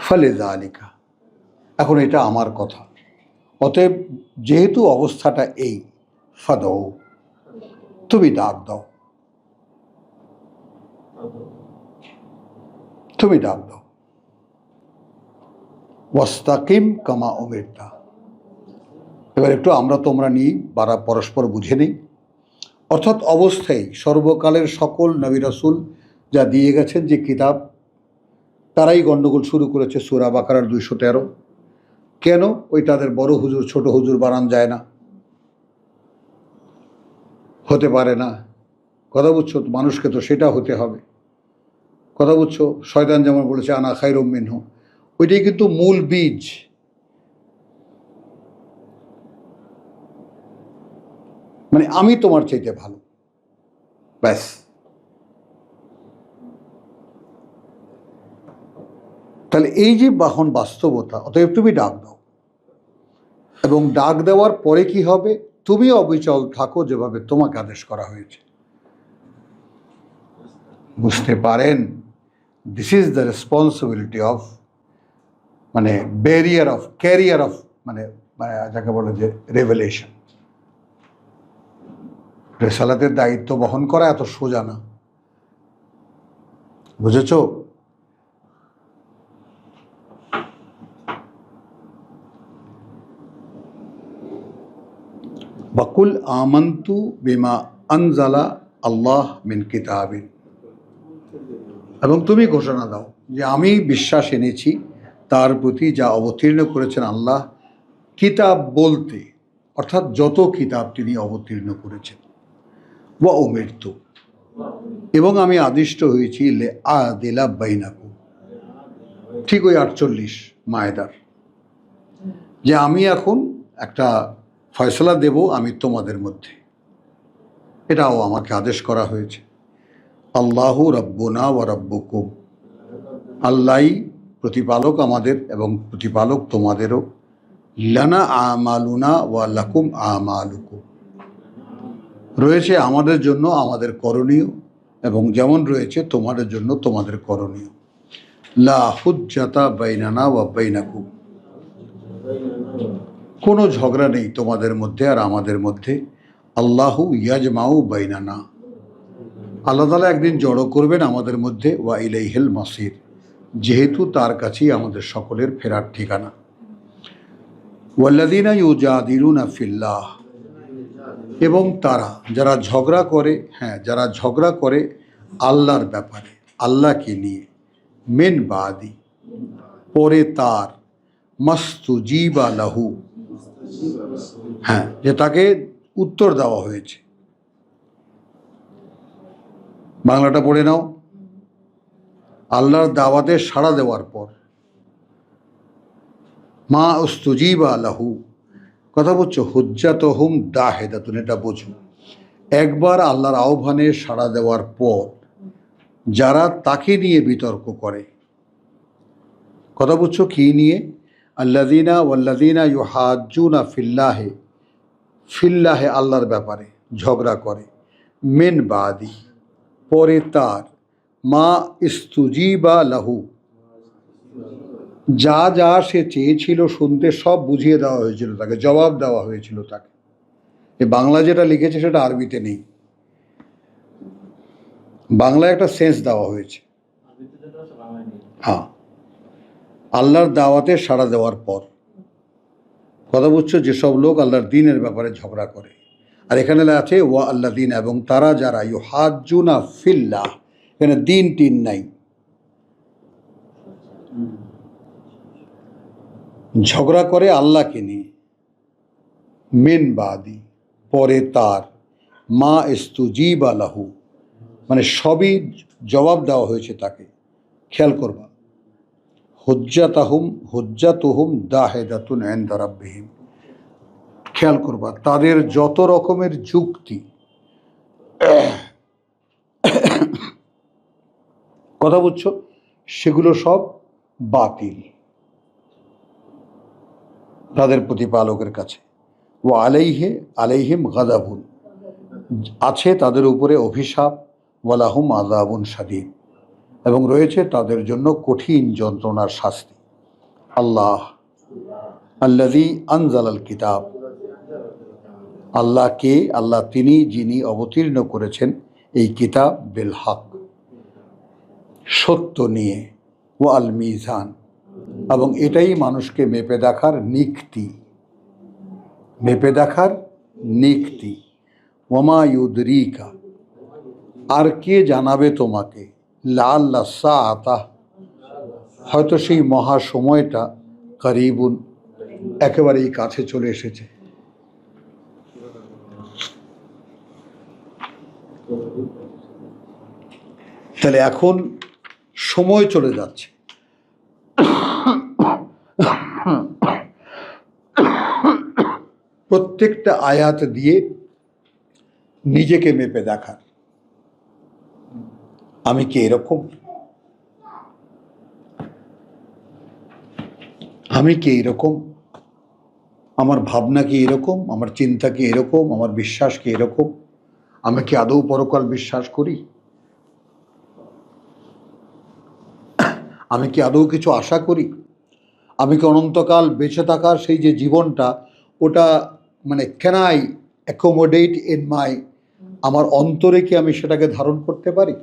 ফলে যালিকা, এখন এটা আমার কথা, অতএব যেহেতু অবস্থাটা এই, ফাদাও, তুমি ডাক দাও, তুমি ডাক দাও। ওয়াস্তাকিম কামা উমিরতা। এবার একটু আমরা তোমরা নিই, পরস্পর বুঝে নিই। অর্থাৎ অবস্থায় সর্বকালের সকল নবী রাসূল যা দিয়ে গেছেন যে কিতাব, তারাই গণ্ডগোল শুরু করেছে। সূরা বাকারার 213। কেন? ওই তাদের বড় হুজুর ছোট হুজুর বানান যায় না, হতে পারে না। কথা বুঝছো? মানুষকে তো সেটা হতে হবে। কথা বুঝছো? শয়তান যেমন বলেছে আনা খায়রুম মিনহু, ওইটাই কিন্তু মূল বীজ। মানে আমি তোমার চাইতে ভালো, ব্যাস। তাহলে এই যে বাস্তবতা, অতএব তুমি ডাক দাও, এবং ডাক দেওয়ার পরে কি হবে? তুমি অবিচল থাকো যেভাবে তোমাকে আদেশ করা হয়েছে। বুঝতে পারেন? This is the responsibility of, মানে ক্যারিয়ার অফ, মানে যাকে বলে যে রেভেলেশন। রেসালাতের দায়িত্ব বহন করা এত সোজা না, বুঝেছ? বাকুল আমান্তু বিমা আনজালা আল্লাহ মিন কিতাবিন, এবং তুমি ঘোষণা দাও যে আমি বিশ্বাস এনেছি তার প্রতি যা অবতীর্ণ করেছেন আল্লাহ, কিতাব বলতে অর্থাৎ যত কিতাব তিনি অবতীর্ণ করেছেন। ওয়া উমিরতু, এবং আমি আদিষ্ট হয়েছি লে আদিলা বাইনাকুম, ঠিক ওই 48 মায়েদার, যে আমি এখন একটা ফয়সলা দেব আমি তোমাদের মধ্যে, এটাও আমাকে আদেশ করা হয়েছে। আল্লাহু রাব্বুনা ওয়া রাব্বুকুম, আল্লাহই প্রতিপালক আমাদের এবং প্রতিপালক তোমাদেরও। লানা আমালুনা ওয়া লাকুম আমালুকুম, রয়েছে আমাদের জন্য আমাদের করণীয়, এবং যেমন রয়েছে তোমাদের জন্য তোমাদের করণীয়। লা হুজ্জাতা বাইনানা ওয়া বাইনাকুম, কোনো ঝগড়া নেই তোমাদের মধ্যে আর আমাদের মধ্যে। আল্লাহু ইয়াজমাউ বাইনানা, আল্লাহ তাআলা একদিন জড়ো করবেন আমাদের মধ্যে। ওয়া ইলাইহিল মাসির, যেহেতু তার কাছেই আমাদের সকলের ফেরার ঠিকানা। ওয়াল্লাযীনা ইউজাদিলুনা ফিল্লাহ, এবং তারা যারা ঝগড়া করে, যারা ঝগড়া করে আল্লাহর ব্যাপারে, আল্লাহকে নিয়ে, মিন বাদি, পরে তার, মাস্তুজিবা লাহু, যে তাকে উত্তর দেওয়া হয়েছে। বাংলাটা পড়ে নাও। আল্লাহর দাওয়াতে সাড়া দেওয়ার পর, মা উস্তুজিবা লাহু, কথা বলছো, হুজ্জাতুহুম দাহেদাতুন, এটা বোঝো। একবার আল্লাহর আহ্বানে সাড়া দেওয়ার পর যারা তাকে নিয়ে বিতর্ক করে, কথা বলছো কি নিয়ে? ওয়াল্লাযীনা ইউহাজ্জুনা ফিল্লাহি, ফিল্লাহে আল্লাহর ব্যাপারে ঝগড়া করে, মিন বাদি, পরে তার, মা ইস্তুজিবা লাহু, যা যা সে চেয়েছিল শুনতে সব বুঝিয়ে দেওয়া হয়েছিল তাকে, জবাব দেওয়া হয়েছিল তাকে। এ বাংলা যেটা লিখেছে সেটা আরবিতে নেই, বাংলায় একটা সেন্স দেওয়া হয়েছে। আল্লাহর দাওয়াতে সাড়া দেওয়ার পর, কথা বুঝছো, যেসব লোক আল্লাহর দ্বীনের ব্যাপারে ঝগড়া করে। আর এখানে আছে ওয়া আল্লাযীন, এবং তারা যারা, ইউহাজ্জুনা ফিল্লাহ, এখানে দ্বীন টিন নাই, ঝগড়া করে আল্লাহকে নিয়ে, মিন বাদি, পরে তার, মা ইস্তুজিবা লাহু, মানে সবই জবাব দেওয়া হয়েছে তাকে। খেয়াল করবা, হুজ্জাতুহুম দাহেদাতুন ইনদা রাব্বিহিম, খেয়াল করবা তাদের যত রকমের যুক্তি, কথা বুঝছো, সেগুলো সব বাতিল তাদের প্রতিপালকের কাছে। ও আলাইহিম গাদাবুন, আছে তাদের উপরে অভিশাপ, ওয়ালাহুম আযাবুন শাদীদ, এবং রয়েছে তাদের জন্য কঠিন যন্ত্রণার শাস্তি। আল্লাহ আল্লাযী আনজালাল কিতাব, আল্লাহ কে? আল্লাহ তিনি যিনি অবতীর্ণ করেছেন এই কিতাব, বিল হক, সত্য নিয়ে, ও আল মিজান, এবং এটাই মানুষকে মেপে দেখার নিক্তি, মেপে দেখার নিক্তি। ওয়ামা ইউদরিকা, আর কে জানাবে তোমাকে, লাআল্লা সাআতা, হয়তো সেই মহা সময়টা, করিবুন, একেবারেই কাছে চলে এসেছে। তাহলে এখন সময় চলে যাচ্ছে, প্রত্যেকটা আয়াত দিয়ে নিজেকে মেপে দেখার, আমি কি এরকম, আমি কি এরকম, আমার ভাবনা কি এরকম, আমার চিন্তা কি এরকম, আমার বিশ্বাস কি এরকম, আমি কি আদৌ পরকাল বিশ্বাস করি, আমি কি আদৌ কিছু আশা করি, আমি কি অনন্তকাল বেঁচে থাকার সেই যে জীবনটা, ওটা মানে can I accommodate in my, আমার অন্তরে কি আমি সেটাকে ধারণ করতে পারি?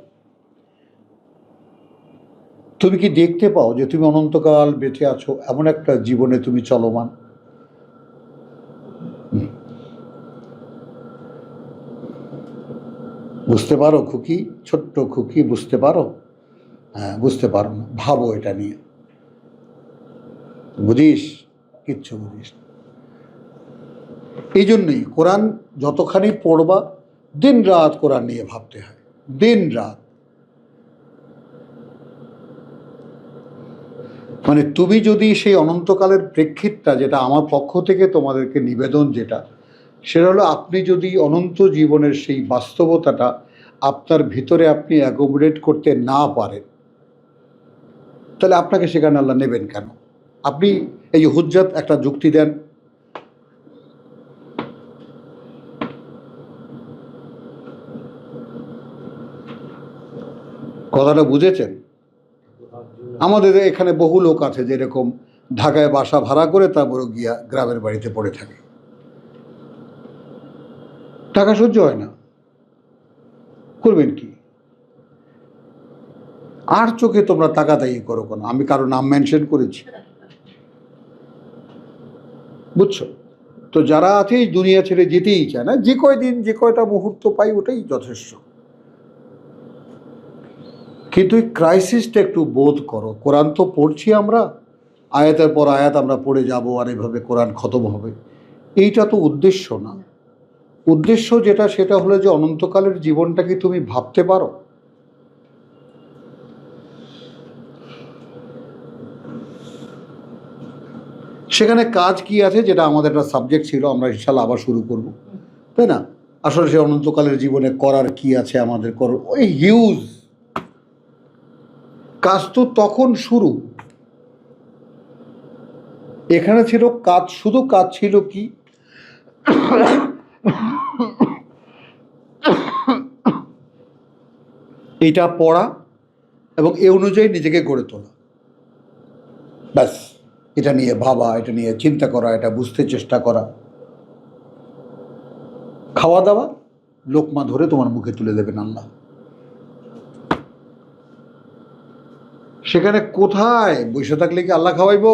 তুমি কি দেখতে পাও যে তুমি অনন্তকাল বেঁচে আছো, এমন একটা জীবনে তুমি চলমান? বুঝতে পারো খুকি, ছোট্ট খুকি, বুঝতে পারো? হ্যাঁ, বুঝতে পারো না, ভাবো এটা নিয়ে। বুঝিস? কিচ্ছু বুঝিস না। এই জন্যই কোরআন যতখানি পড়বা, দিন রাত কোরআন নিয়ে ভাবতে হয়, দিন রাত। মানে তুমি যদি সেই অনন্তকালের প্রেক্ষিতটা, যেটা আমার পক্ষ থেকে তোমাদেরকে নিবেদন, যেটা সেটা হলো, আপনি যদি অনন্ত জীবনের সেই বাস্তবতাটা আপনার ভিতরে আপনি অ্যাকোমোডেট করতে না পারেন, তাহলে আপনাকে সেখানে আল্লাহ নেবেন কেন? আপনি এই যে হুজ্জাত একটা যুক্তি দেন, কথাটা বুঝেছেন? আমাদের এখানে বহু লোক আছে যেরকম ঢাকায় বাসা ভাড়া করে তারপরে গিয়া গ্রামের বাড়িতে পড়ে থাকে, টাকা সহ্য হয় না, করবেন কি? আর চোখে তোমরা তাকাতাই করো কেন? আমি কারো নাম মেনশন করেছি? বুঝছো তো? যারা আছে এই দুনিয়া ছেড়ে যেতেই চায় না, যে কয়দিন যে কয়টা মুহূর্ত পাই ওটাই যথেষ্ট। কিন্তু এই ক্রাইসিসটা একটু বোধ করো। কোরআন তো পড়ছি আমরা, আয়াতের পর আয়াত আমরা পড়ে যাব, আর এভাবে কোরআন খতম হবে, এইটা তো উদ্দেশ্য না। উদ্দেশ্য যেটা, সেটা হলো যে অনন্তকালের জীবনটাকে তুমি ভাবতে পারো? সেখানে কাজ কি আছে, যেটা আমাদের একটা সাবজেক্ট ছিল, আমরা ইনশাল্লাহ আবার শুরু করব, তাই না? আসলে সে অনন্তকালের জীবনে করার কি আছে আমাদের, ওই হিউজ কাজ তো তখন শুরু। এখানে ছিল কাজ, শুধু কাজ ছিল কি, এটা পড়া এবং এ অনুযায়ী নিজেকে গড়ে তোলা, ব্যাস। এটা নিয়ে ভাবা, এটা নিয়ে চিন্তা করা, এটা বুঝতে চেষ্টা করা। খাওয়া দাওয়া লোকমা ধরে তোমার মুখে তুলে দেবেন আল্লাহ। সেখানে কোথায় বসে থাকলে কি আল্লাহ খাওয়াইব?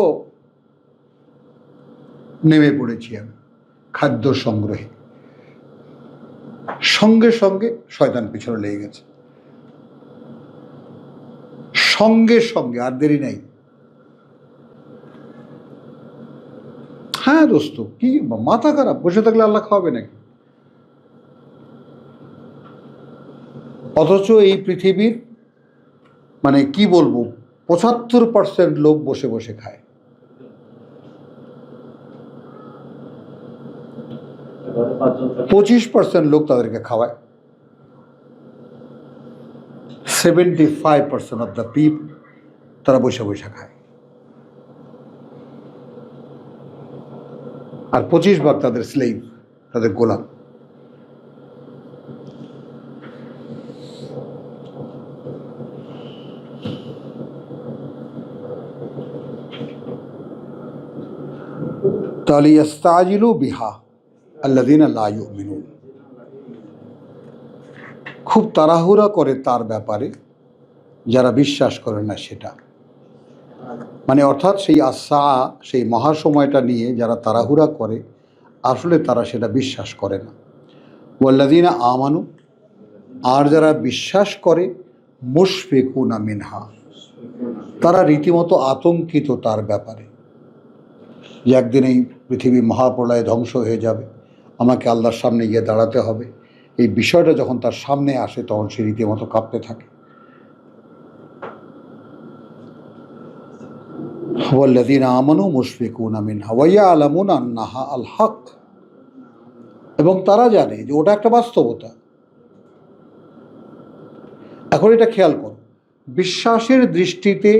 নেমে পড়েছি আমি খাদ্য সংগ্রহে, সঙ্গে সঙ্গে শয়তান পিছনে লেগে গেছে, সঙ্গে সঙ্গে, আর দেরি নাই। হ্যাঁ দোস্ত, কি মাথা খারাপ, বসে থাকলে আল্লাহ খাওয়াবে নাকি? অথচ এই পৃথিবীর মানে কি বলবো 75% লোক বসে বসে খায়। এবারে 5 জন থাকে। 25% লোক তাদেরকে খাওয়ায়। 75% অফ দ্য পিপল তারা বসে বসে খায়, আর 25% তাদের স্লেভ, তাদের গোলাম। তাহলে ইস্তাজিলু বিহা আল্লাযীনা লা ইউমিনুন, খুব তাড়াহুড়া করে তার ব্যাপারে যারা বিশ্বাস করে না সেটা। মানে অর্থাৎ সেই আসা, সেই মহাসময়টা নিয়ে যারা তাড়াহুড়া করে আসলে তারা সেটা বিশ্বাস করে না। ওয়াল্লাযীনা আমানু, আর যারা বিশ্বাস করে, মুশফিকুনা মিনহা, তারা রীতিমতো আতঙ্কিত তার ব্যাপারে যে একদিন এই পৃথিবী মহাপ্রলয়ে ধ্বংস হয়ে যাবে, আমাকে আল্লাহর সামনে গিয়ে দাঁড়াতে হবে। এই বিষয়টা যখন তার সামনে আসে তখন সে রীতিমতো কাঁপতে থাকে। ওয়াল্লাযীনা আমানু মুশফিকুনা মিনহা ওয়া ইয়ালামুনা আন্নাহা আল হক, এবং তারা জানে যে ওটা একটা বাস্তবতা। এখন এটা খেয়াল করো, বিশ্বাসের দৃষ্টিতে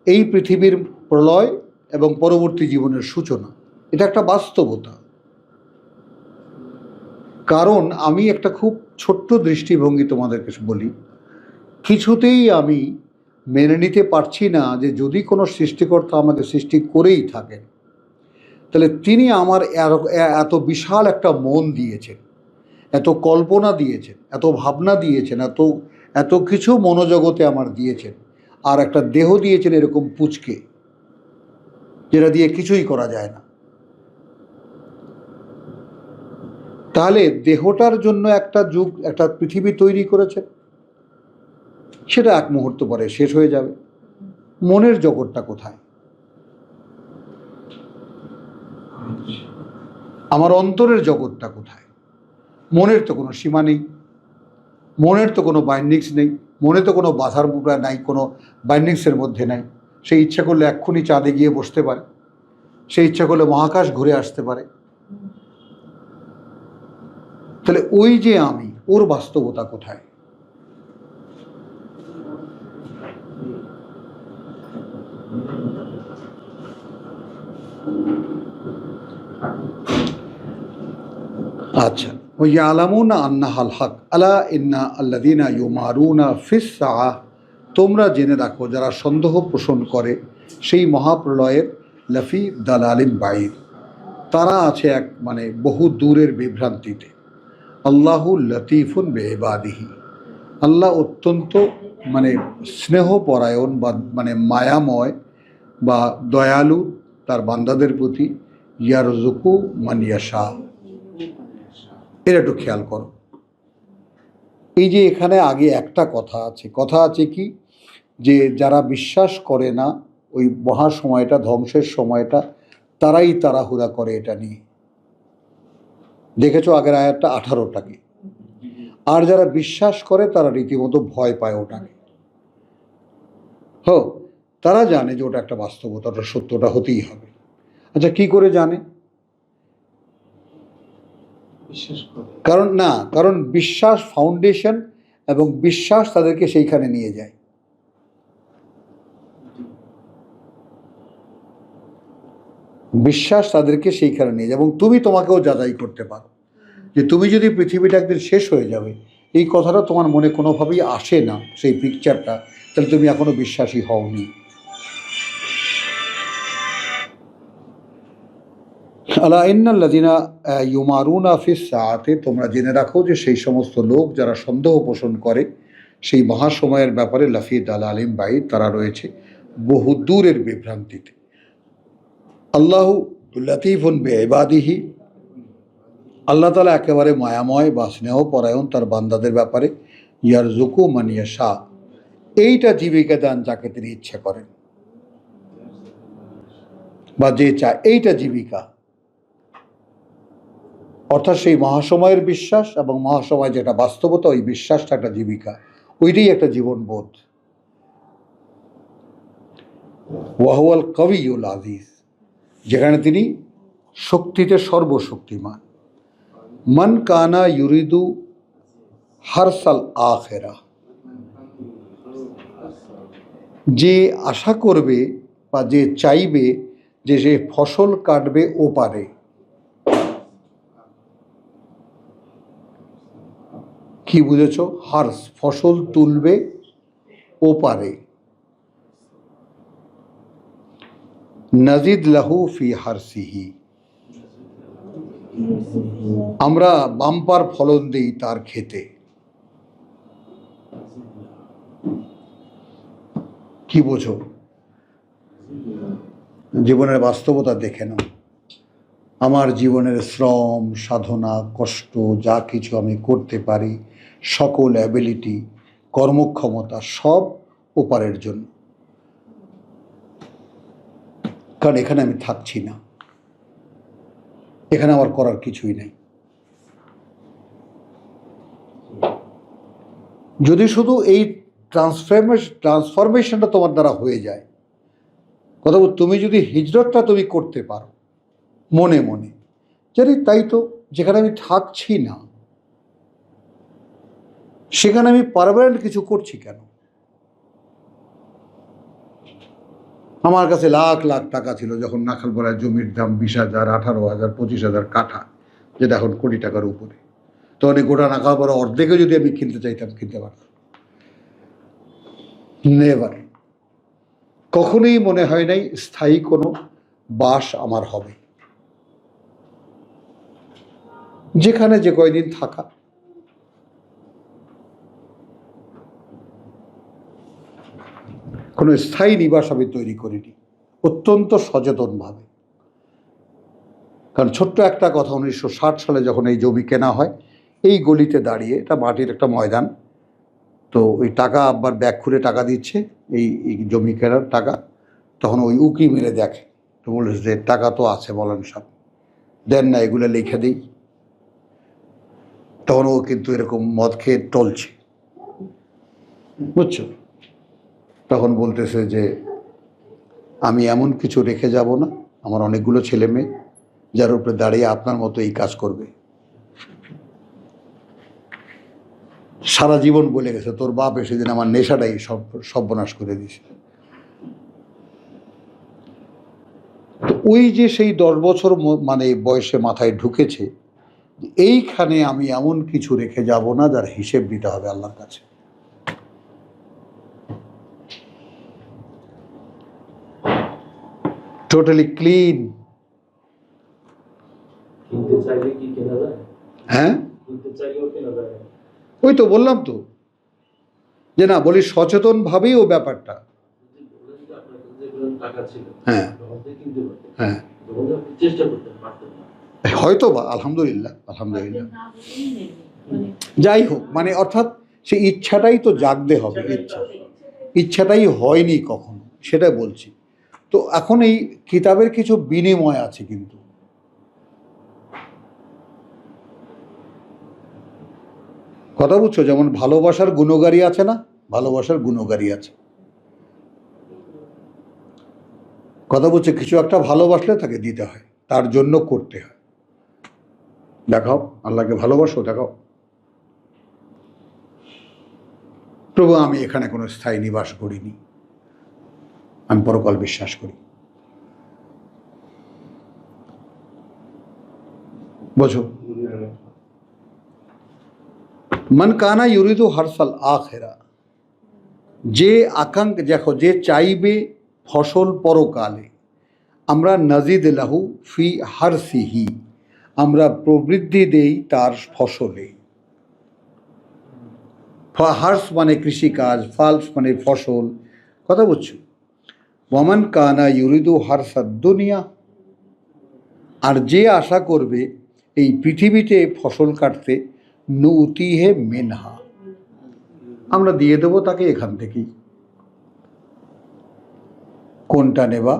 এই পৃথিবীর প্রলয় এবং পরবর্তী জীবনের সূচনা এটা একটা বাস্তবতা। কারণ আমি একটা খুব ছোট্ট দৃষ্টিভঙ্গি তোমাদেরকে বলি, কিছুতেই আমি মেনে নিতে পারছি না যে যদি কোনো সৃষ্টিকর্তা আমাকে সৃষ্টি করেই থাকেন, তাহলে তিনি আমার এত বিশাল একটা মন দিয়েছেন, এত কল্পনা দিয়েছেন, এত ভাবনা দিয়েছেন, এত কিছু মনোজগতে আমার দিয়েছেন, আর একটা দেহ দিয়েছেন এরকম পুচকে, যেটা দিয়ে কিছুই করা যায় না। তাহলে দেহটার জন্য একটা পৃথিবী তৈরি করেছেন, সেটা এক মুহূর্ত পরে শেষ হয়ে যাবে। মনের জগৎটা কোথায়? আমার অন্তরের জগৎটা কোথায়? মনের তো কোনো সীমা নেই, মনের তো কোনো বাইন্ডিংস নেই, মনে তো কোনো বাধার বুকা নাই, কোনো বাইন্ডিংসের মধ্যে নাই। সে ইচ্ছা করলে এক্ষুনি চাঁদে গিয়ে বসতে পারে, সে ইচ্ছা করলে মহাকাশ ঘুরে আসতে পারে। তাহলে ওই যে আমি, ওর বাস্তবতা কোথায়? আচ্ছা, ওই ইয়ালামুনা আন্নাহাল হক আলা ইন্না আল্লাযীনা ইউমারুনা ফিস সাআহ, তোমরা জেনে রাখো যারা সন্দেহ পোষণ করে সেই মহাপ্রলয়ের লাফি দালালিন বাইর, তারা আছে এক বহু দূরের বিভ্রান্তিতে। আল্লাহু লতিফুন বিইবাদিহি, আল্লাহ অত্যন্ত স্নেহপরায়ণ বা মায়াময় বা দয়ালু তার বান্দাদের প্রতি। ইয়ারযুকু মান ইয়াশা, এটা একটু খেয়াল করো। এই যে এখানে আগে একটা কথা আছে কি, যে যারা বিশ্বাস করে না ওই মহাসময়টা, ধ্বংসের সময়টা, তারাই তাড়াহুড়া করে এটা নিয়ে। দেখেছো আগের আয়াতটা 18টাকে। আর যারা বিশ্বাস করে তারা রীতিমতো ভয় পায় ওটাকে। তারা জানে যে ওটা একটা বাস্তবতা, ওটা সত্যটা হতেই হবে। আচ্ছা, কি করে জানে? কারণ বিশ্বাস ফাউন্ডেশন, এবং বিশ্বাস তাদেরকে সেইখানে নিয়ে যায়। বিশ্বাস তাদেরকে সেইখানে নিয়ে যায়, এবং তুমি তোমাকেও যাচাই করতে পারো যে তুমি যদি পৃথিবীটা একদিন শেষ হয়ে যাবে, এই কথাটা তোমার মনে কোনোভাবেই আসে না, সেই পিকচারটা, তাহলে তুমি এখনো বিশ্বাসী হওনি। আলা ইন্নাল্লাযীনা ইউমারুনা ফিস সাআতি, তোমরা জেনে রাখো যে সেই সমস্ত লোক যারা সন্দেহ পোষণ করে সেই মহাসময়ের ব্যাপারে লাফি দালালিন বাইর, তারা রয়েছে বহু দূরের বিভ্রান্তিতে। আল্লাহু লতিফুন বিইবাদিহি, আল্লাহ তাআলা একেবারে মায়াময় বা স্নেহপরায়ণ তার বান্দাদের ব্যাপারে। ইয়ারযুকু মান ইয়াশা, এইটা জীবিকা দান যাকে তিনি ইচ্ছা করেন, বা যে চায়, এইটা জীবিকা। অর্থাৎ সেই মহাসময়ের বিশ্বাস এবং মহাসময় যেটা বাস্তবতা, ওই বিশ্বাসটা একটা জীবিকা, ওইটাই একটা জীবনবোধ। ওয়াহুয়াল কবিউল আজিজ, যেখানে তিনি শক্তিতে সর্বশক্তিমান। মান কানা ইউরিদু হারসাল আখেরা, যে আশা করবে বা যে চাইবে যে সে ফসল কাটবে ওপারে, কি বুঝেছ? হার্স, ফসল তুলবে ওপারে। নাজিদ লাহু ফি হারসিহি, আমরা বাম্পার ফলন দিই তার খেতে। কি বোঝো? জীবনের বাস্তবতা দেখে নাও। আমার জীবনের শ্রম, সাধনা, কষ্ট, যা কিছু আমি করতে পারি, সকল অ্যাবিলিটি, কর্মক্ষমতা সব ওপারের জন্য। কারণ এখানে আমি থাকছি না, এখানে আমার করার কিছুই নেই। যদি শুধু এই ট্রান্সফরমেশনটা তোমার দ্বারা হয়ে যায়, কথা বল, তুমি যদি হিজরতটা তুমি করতে পারো মনে মনে, জানি তাই তো, যেখানে আমি থাকছি না সেখানে আমি পার্মানেন্ট কিছু করছি কেন? আমার কাছে লাখ লাখ টাকা ছিল যখন নাখালপাড়ায় জমির দাম 20,000, 18,000, 25,000 কাঠা, যেটা এখন কোটি টাকার উপরে। তখন এই গোটা নাখালপাড়া অর্ধেকে যদি আমি কিনতে চাইতাম, কিনতে পারতাম? নেভার। কখনোই মনে হয় নাই স্থায়ী কোনো বাস আমার হবে, যেখানে যে কয়দিন থাকা। কোনো স্থায়ী নিবাস আমি তৈরি করিনি, অত্যন্ত সচেতনভাবে। কারণ ছোট্ট একটা কথা, 1960 সালে যখন এই জমি কেনা হয়, এই গলিতে দাঁড়িয়ে, এটা মাটির একটা ময়দান, তো ওই টাকা আব্বার ব্যাগ খুলে টাকা দিচ্ছে, এই জমি কেনার টাকা। তখন ওই উকি মেরে দেখে, তো বলে যে টাকা তো আছে, বলেন সব দেন না, এগুলো লিখে দিই। তখন ও কিন্তু এরকম মদ খেয়ে টলছে, বুঝছো? তখন বলতেছে যে আমি এমন কিছু রেখে যাব না, আমার অনেকগুলো ছেলে মেয়ে যার উপরে দাঁড়িয়ে আপনার মতো এই কাজ করবে। সারা জীবন বলে গেছে তোর বাপ সেদিন আমার নেশাটাই সর্বনাশ করে দিয়েছে। তো ওই যে সেই 10 বছর মানে বয়সে মাথায় ঢুকেছে, এইখানে আমি এমন কিছু রেখে যাব না যার হিসেব দিতে হবে আল্লাহর কাছে। Totally clean. কিনতে চাইলে কি কেনা যায়? হ্যাঁ, কিনতে চাইলেও কেনা যায় না। ওই তো বললাম তো, যে না বলি সচেতন ভাবেই ও ব্যাপারটা। বললেন যে আপনার কাছে যেগুলো টাকা ছিল, হ্যাঁ তখন থেকে কিনতে পারতেন, হ্যাঁ, তখন তো আপনি চেষ্টা করতেন, পারতেন না। হয়তো বা, আলহামদুলিল্লাহ আলহামদুলিল্লাহ। যাই হোক, মানে অর্থাৎ সেই ইচ্ছাটাই তো জাগতে হবে, ইচ্ছাটাই হয়নি কখনো, সেটা বলছি। তো এখন এই কিতাবের কিছু বিনিময় আছে, কিন্তু কথা বুঝছো? যেমন ভালোবাসার গুণগারী আছে না, ভালোবাসার গুণগারী আছে, কথা বুঝছো? কিছু একটা ভালোবাসলে তাকে দিতে হয়, তার জন্য করতে হয়। দেখাও আল্লাহকে ভালোবাসো, দেখাও প্রভু আমি এখানে কোনো স্থায়ী নিবাস করিনি, আমি পরকাল বিশ্বাস করি। বোঝো? মান কানা ইউরিদু হারসাল আখেরা, যে দেখো, যে চাইবে ফসল পরকালে, আমরা নাজিদ লাহু ফি হারসিহি, আমরা প্রবৃদ্ধি দেই তার ফসলে। হার্স মানে কৃষিকাজ, ফালস মানে ফসল, কথা বুঝছো? ওয়ামান কানা ইউরিদু হারসাদ দুনিয়া, আর যে আশা করবে এই পৃথিবীতে ফসল কাটতে, নুতিহে মিনহা, আমরা দিয়ে দেবো তাকে এখান থেকেই। কোনটা নেবা?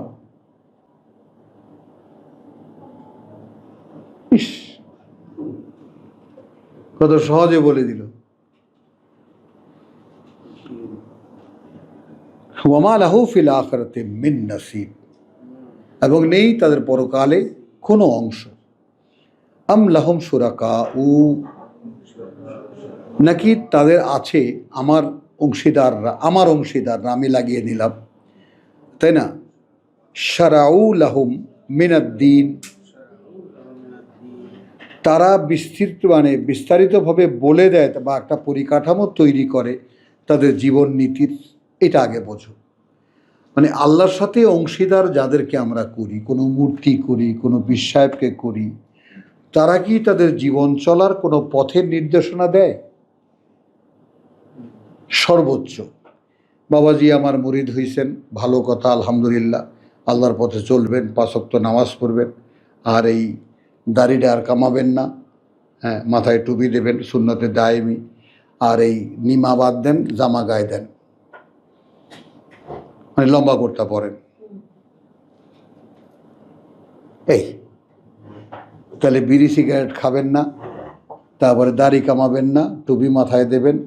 ইস, কত সহজে বলে দিল। ওয়ামা লাহু ফিল আখিরাতি মিন নাসিব, এবং নেই তাদের পরকালে কোনো অংশ। আম লাহুম শুরাকাউ, নাকি তাদের আছে আমার অংশীদাররা আমি লাগিয়ে দিলাম, তাই না? শারাউ লাহুম মিনাদ্দিন, তারা বিস্তারিতভাবে বলে দেয় বা একটা পরিকাঠামো তৈরি করে তাদের জীবন নীতির। এটা আগে বোঝো, মানে আল্লাহর সাথে অংশীদার যাদেরকে আমরা করি, কোনো মূর্তি করি, কোনো বিশ্বায়বকে করি, তারা কি তাদের জীবন চলার কোনো পথের নির্দেশনা দেয়? সর্বোচ্চ বাবাজি আমার মুরিদ হইছেন, ভালো কথা, আলহামদুলিল্লাহ, আল্লাহর পথে চলবেন, 5 ওয়াক্ত নামাজ পড়বেন, আর এই দাড়িটা আর কামাবেন না, হ্যাঁ, মাথায় টুপি দেবেন, সুন্নতে দায়েমি, আর এই নিমা বাদ দেন, জামা গায়ে দেন, মানে লম্বা করতে পড়েন। এই তাহলে বিড়ি সিগারেট খাবেন না, তারপরে দাড়ি কামাবেন না, টুপি মাথায় দেবেন,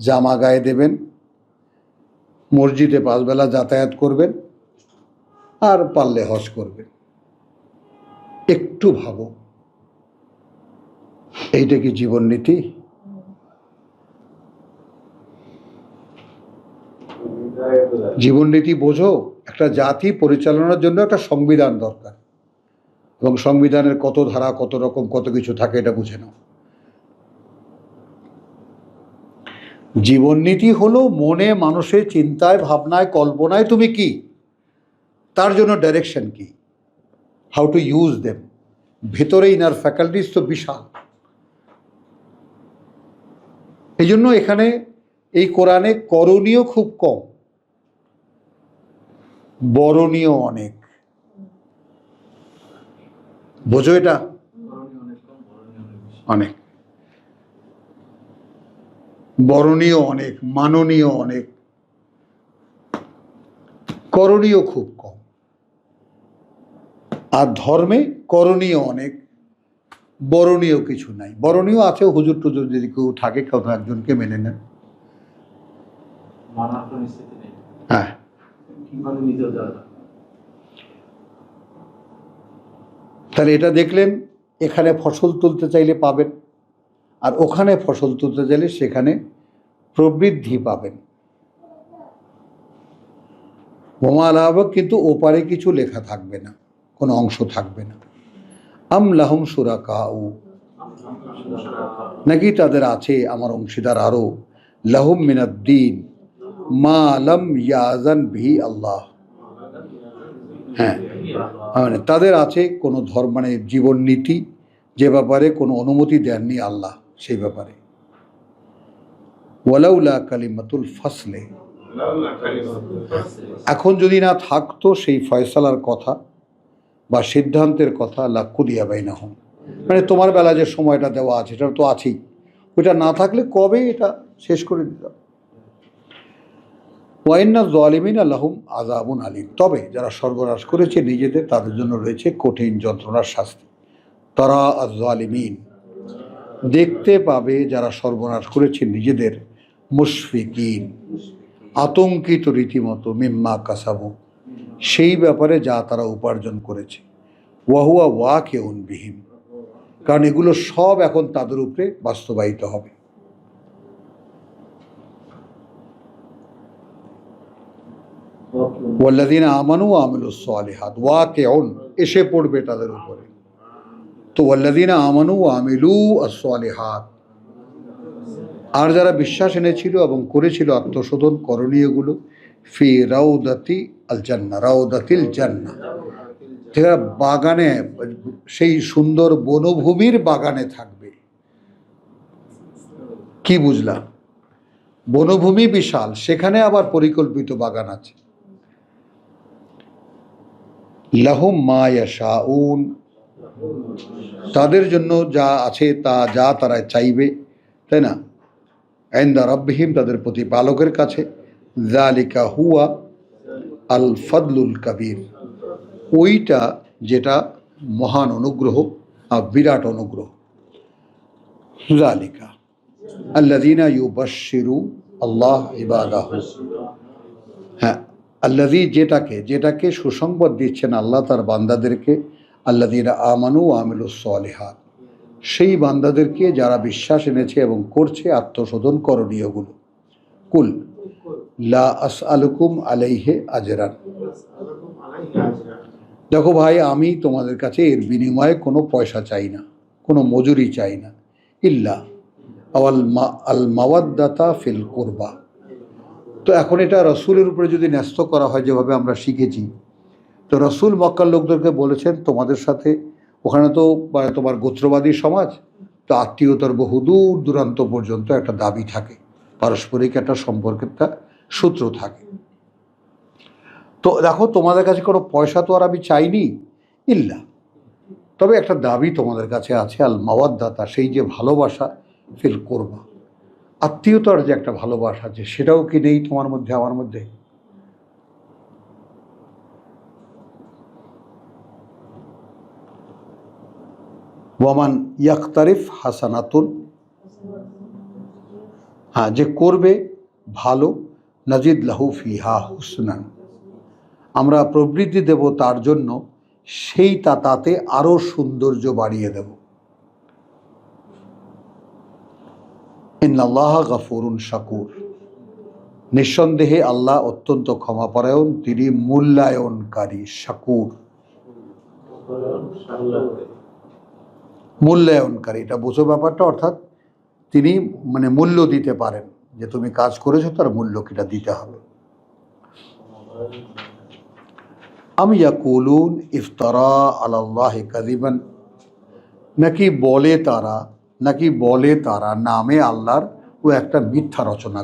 জামা গায়ে দেবেন, মসজিদে 5 বেলা যাতায়াত করবেন, আর পারলে হজ করবেন। একটু ভাবো, এইটা কি জীবন নীতি? জীবন নীতি বোঝো। একটা জাতি পরিচালনার জন্য একটা সংবিধান দরকার, এবং সংবিধানের কত ধারা, কত রকম, কত কিছু থাকে, এটা বুঝে নাও। জীবন নীতি হলো মনে, মানুষের চিন্তায়, ভাবনায়, কল্পনায় তুমি কি, তার জন্য ডাইরেকশন কি, হাউ টু ইউজ দেম। ভেতরে ইনার ফ্যাকাল্টিস তো বিশাল। এই জন্য এখানে এই কোরআনে করণীয় খুব কম, বরণীয় অনেক। বোঝো এটা? অনেক বরণীয় অনেক, মাননীয় অনেক, করণীয় খুব কম। আর ধর্মে করণীয় অনেক, বরণীয় কিছু নাই। বরণীয় আছে, হুজুর টুজুর যদি কেউ থাকে, কেউ একজনকে মেনে নেন, হ্যাঁ। তাহলে এটা দেখলেন, এখানে ফসল তুলতে চাইলে পাবেন, আর ওখানে ফসল তুলতে চাইলে সেখানে প্রবৃদ্ধি পাবেন। ওমা লাভ, কিন্তু ওপারে কিছু লেখা থাকবে না, কোনো অংশ থাকবে না। আম লাহুম শুরাকাউ, নাকি তাদের আছে আমার অংশীদার আরো, লাহুম মিনাদ্দিন মা লাম ইয়াজান বিহি আল্লাহ, হ্যাঁ, মানে তাদের আছে কোনো ধর্ম, মানে জীবন নীতি, যে ব্যাপারে কোনো অনুমতি দেননি আল্লাহ, সেই ব্যাপারে। ওয়ালাউলা কালিমাতুল ফাসলে, এখন যদি না থাকতো সেই ফয়সালার কথা বা সিদ্ধান্তের কথা, লাকুদিয়া বাইনাহুম, মানে তোমার বেলা যে সময়টা দেওয়া আছে এটা তো আছেই, ওইটা না থাকলে কবে এটা শেষ করে দিতাম। ওয়াইন্না যালিমিনা লাহুম আযাবুন আলীম, তবে যারা সর্বনাশ করেছে নিজেদের, তাদের জন্য রয়েছে কঠিন যন্ত্রণার শাস্তি। তারা আয-যালিমিন, দেখতে পাবে যারা সর্বনাশ করেছে নিজেদের, মুশফিকিন, আতঙ্কিত রীতিমতো, মিম্মা কাসাবু, সেই ব্যাপারে যা তারা উপার্জন করেছে, ওয়াহুয়া ওয়াকিউন বিহিম, কারণ এগুলো সব এখন তাদের উপরে বাস্তবায়িত হবে। ওয়াল্লাযীনা আমানু ওয়া আমিলুস সালিহাত, ওয়াকিউন এসে পড়বে তাদের উপরে। তো ওয়াল্লাযীনা আমানু ওয়া আমিলু আস-সালিহাত, আর যারা বিশ্বাস এনেছিল এবং করেছিল আত্মশোধন করণীয়গুলো, ফি রাউদাতি আল জান্নাহ, রাউদাতিল জান্নাহ, যারা বাগানে, সেই সুন্দর বনভূমির বাগানে থাকবে। কি বুঝলা? বনভূমি বিশাল, সেখানে আবার পরিকল্পিত বাগান আছে। লাহুম মা ইয়াশাউন, তাদের জন্য যা আছে, তা যা তারা চাইবে, তাই না, ইনদা রাব্বিহিম, তাদের প্রতিপালকের কাছে। যালিকা হুয়া আল ফাদলুল কাবীর, ওইটা যেটা মহান অনুগ্রহ আর বিরাট অনুগ্রহ। যালিকা, আল্লাযীনা ইউবাশশিরু আল্লাহ ইবাদাহু, হ্যাঁ, আল্লাযী যেটাকে সুসংবাদ দিচ্ছেন আল্লাহ তার বান্দাদেরকে, আল্লাযীনা আমানু ওয়া আমিলুস সলিহাত, সেই বান্দাদেরকে যারা বিশ্বাস এনেছে এবং করছে আত্মশোধন করণীয়গুলো। কুল লা আসআলুকুম আলাইহি আজরান, দেখো ভাই, আমি তোমাদের কাছে এর বিনিময়ে কোনো পয়সা চাই না, কোনো মজুরি চাই না। ইল্লা আল মাওয়াদ্দাতা ফিল কুরবা, তো এখন এটা রসুলের উপরে যদি ন্যস্ত করা হয় যেভাবে আমরা শিখেছি, তো রসুল মক্কার লোকদেরকে বলেছেন তোমাদের সাথে, ওখানে তো তোমার গোত্রবাদী সমাজ, তো আত্মীয়তার বহু দূর দূরান্ত পর্যন্ত একটা দাবি থাকে, পারস্পরিক একটা সম্পর্কের একটা সূত্র থাকে। তো দেখো তোমাদের কাছে কোনো পয়সা তো আর আমি চাইনি, ইল্লা, তবে একটা দাবি তোমাদের কাছে আছে, আল মাওয়াদ্দাতা, সেই যে ভালোবাসা, ফিল কুরবা, আত্মীয়তার যে একটা ভালোবাসা আছে, সেটাও কি নেই তোমার মধ্যে, আমার মধ্যে? ওয়ামান ইয়াকতারিফ হাসানাতুন, হ্যাঁ, যে করবে ভালো, নাজিদ লাহু ফিহা হুসনান, আমরা প্রবৃদ্ধি দেব তার জন্য, তাতে আরো সৌন্দর্য বাড়িয়ে দেব। ইন্নাল্লাহ গফুরুন শাকুর, নিঃসন্দেহে আল্লাহ অত্যন্ত ক্ষমাপরায়ণ, তিনি মূল্যায়নকারী। শাকুর, মূল্যায়নকারী, এটা বোঝো ব্যাপারটা, অর্থাৎ তিনি মানে মূল্য দিতে পারেন, যে তুমি কাজ করেছো তার মূল্য কিটা দিতে হবে। আম ইয়াকুলুন ইফতারা আলাল্লাহি কাযিবান, নাকি বলে তারা নামে আল্লাহর ও একটা মিথ্যা রচনা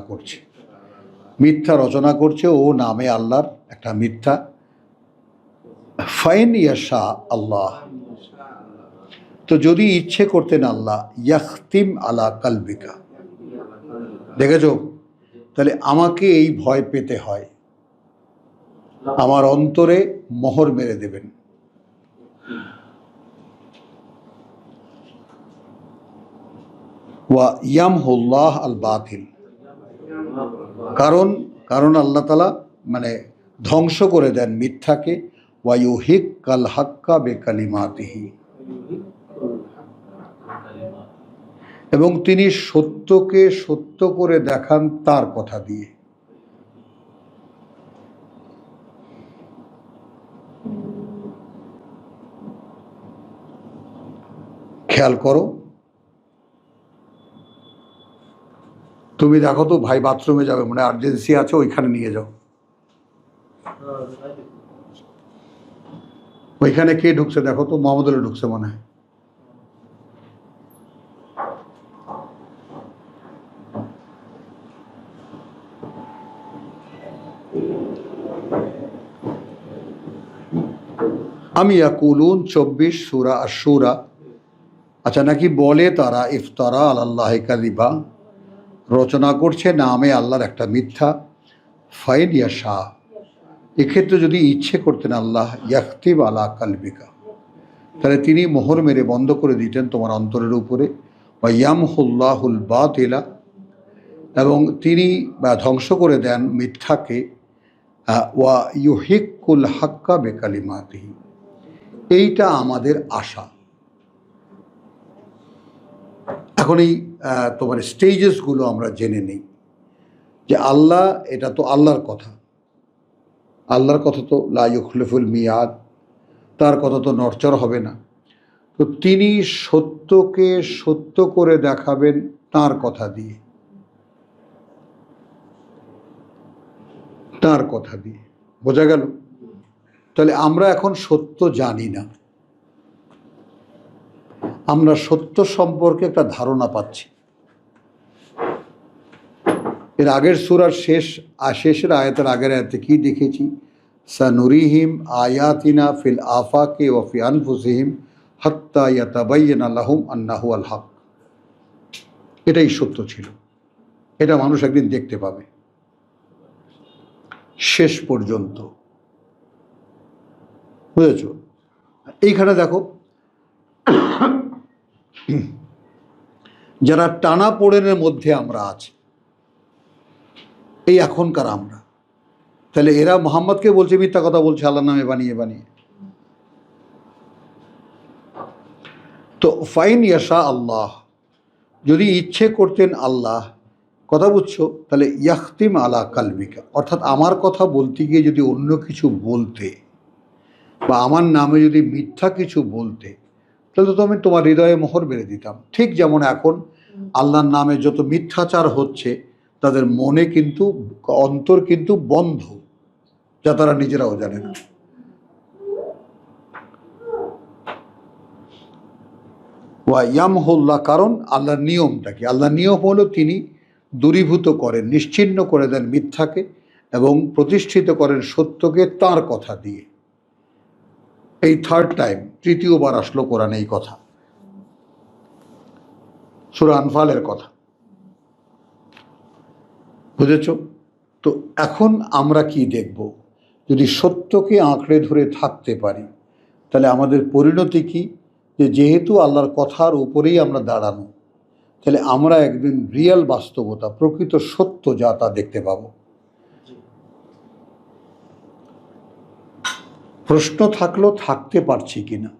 করছে, ও নামে আল্লাহর একটা মিথ্যা। ফাইন ইয়াশা আল্লাহ, তো যদি ইচ্ছে করতেন আল্লাহ, ইয়াখতিম আলা কালবিকা, দেখেছো, তাহলে আমাকে এই ভয় পেতে হয়, আমার অন্তরে মোহর মেরে দেবেন। ওয়া ইয়ামহুল্লাহ আল বাতিল, কারণ আল্লাহ তাআলা মানে ধ্বংস করে দেন মিথ্যাকে। ওয়া ইউহিক্কাল হাক্কা বিকালিমাতিহি, এবং তিনি সত্যকে সত্য করে দেখান তার কথা দিয়ে। খেয়াল করো, তুমি দেখো তো ভাই বাথরুমে যাবে, মানে আর্জেন্সি আছে, ওইখানে নিয়ে যাও। ওইখানে কে ঢুকছে দেখো তো, মোহাম্মদুল্লাহ ঢুকছে মনে হয়। আমি ইয়াকুলুন 24 সূরা আশ-শূরা, আচ্ছা, নাকি বলে তারা ইফতারা আলাল্লাহি কাযিবা, রচনা করছে নামে আল্লাহর একটা মিথ্যা। ফাইন ইয়াশা, এক্ষেত্রে যদি ইচ্ছে করতেন আল্লাহ, ইয়াখতিব আলা কালবিকা, তাহলে তিনি মোহর মেরে বন্ধ করে দিতেন তোমার অন্তরের উপরে। ওয়া ইয়ামহুল্লাহুল বাতিলা, এবং তিনি ধ্বংস করে দেন মিথ্যাকে। ওয়া ইউহিক্কুল হাক্কা বিকালিমাতিহি, এইটা আমাদের আশা। এখন এই তোমার স্টেজেসগুলো আমরা জেনে নিই, যে আল্লাহ, এটা তো আল্লাহর কথা তো লা ইউখলিফুল মিয়াদ, তার কথা তো নড়চড় হবে না। তো তিনি সত্যকে সত্য করে দেখাবেন তার কথা দিয়ে, বোঝা গেল? তাহলে আমরা এখন সত্য জানি না, আমরা সত্য সম্পর্কে একটা ধারণা পাচ্ছি। এর আগের সূরার শেষের আয়াতের আগের আয়াতে কি দেখেছি? সানুরিহিম আয়াতিনা ফিল আফাকি ওয়া ফি আনফুসিহিম হাত্তা ইয়াতাবায়্যানা লাহুম আন্নাহু আল হক, এটাই সত্য ছিল, এটা মানুষ একদিন দেখতে পাবে। শেষ পর্যন্ত, বুঝেছ? এইখানে দেখো, যারা টানা পোড়েনের মধ্যে আমরা আছি, এই এখনকার আমরা, তাহলে এরা মোহাম্মদকে বলছে মিথ্যা কথা বলছে আল্লাহর নামে বানিয়ে বানিয়ে। তো ফাইন ইয়াশা আল্লাহ, যদি ইচ্ছে করতেন আল্লাহ, কথা বুঝছো, তাহলে ইয়াখতিম আলা কালবিকা, অর্থাৎ আমার কথা বলতে গিয়ে যদি অন্য কিছু বলতে বা আমার নামে যদি মিথ্যা কিছু বলতে, তাহলে তো আমি তোমার হৃদয়ে মোহর মেরে দিতাম। ঠিক যেমন এখন আল্লাহর নামে যত মিথ্যাচার হচ্ছে, তাদের মনে কিন্তু, অন্তর কিন্তু বন্ধ, যা তারা নিজেরাও জানে না। ওয়া ইয়ামহুল্লাহ, কারণ আল্লাহর নিয়মটা কি? আল্লাহর নিয়ম হলো তিনি দূরীভূত করেন, নিশ্চিহ্ন করে দেন মিথ্যাকে এবং প্রতিষ্ঠিত করেন সত্যকে তার কথা দিয়ে। এই থার্ড টাইম, তৃতীয়বার আসলো কোরআনে এই কথা, সূরা আনফালের কথা, বুঝেছ? তো এখন আমরা কি দেখব? যদি সত্যকে আঁকড়ে ধরে থাকতে পারি, তাহলে আমাদের পরিণতি কি? যে যেহেতু আল্লাহর কথার উপরেই আমরা দাঁড়ানো, তাহলে আমরা একদিন রিয়েল বাস্তবতা, প্রকৃত সত্য যা তা দেখতে পাব। প্রশ্ন থাকলো থাকতে পারছি কিনা।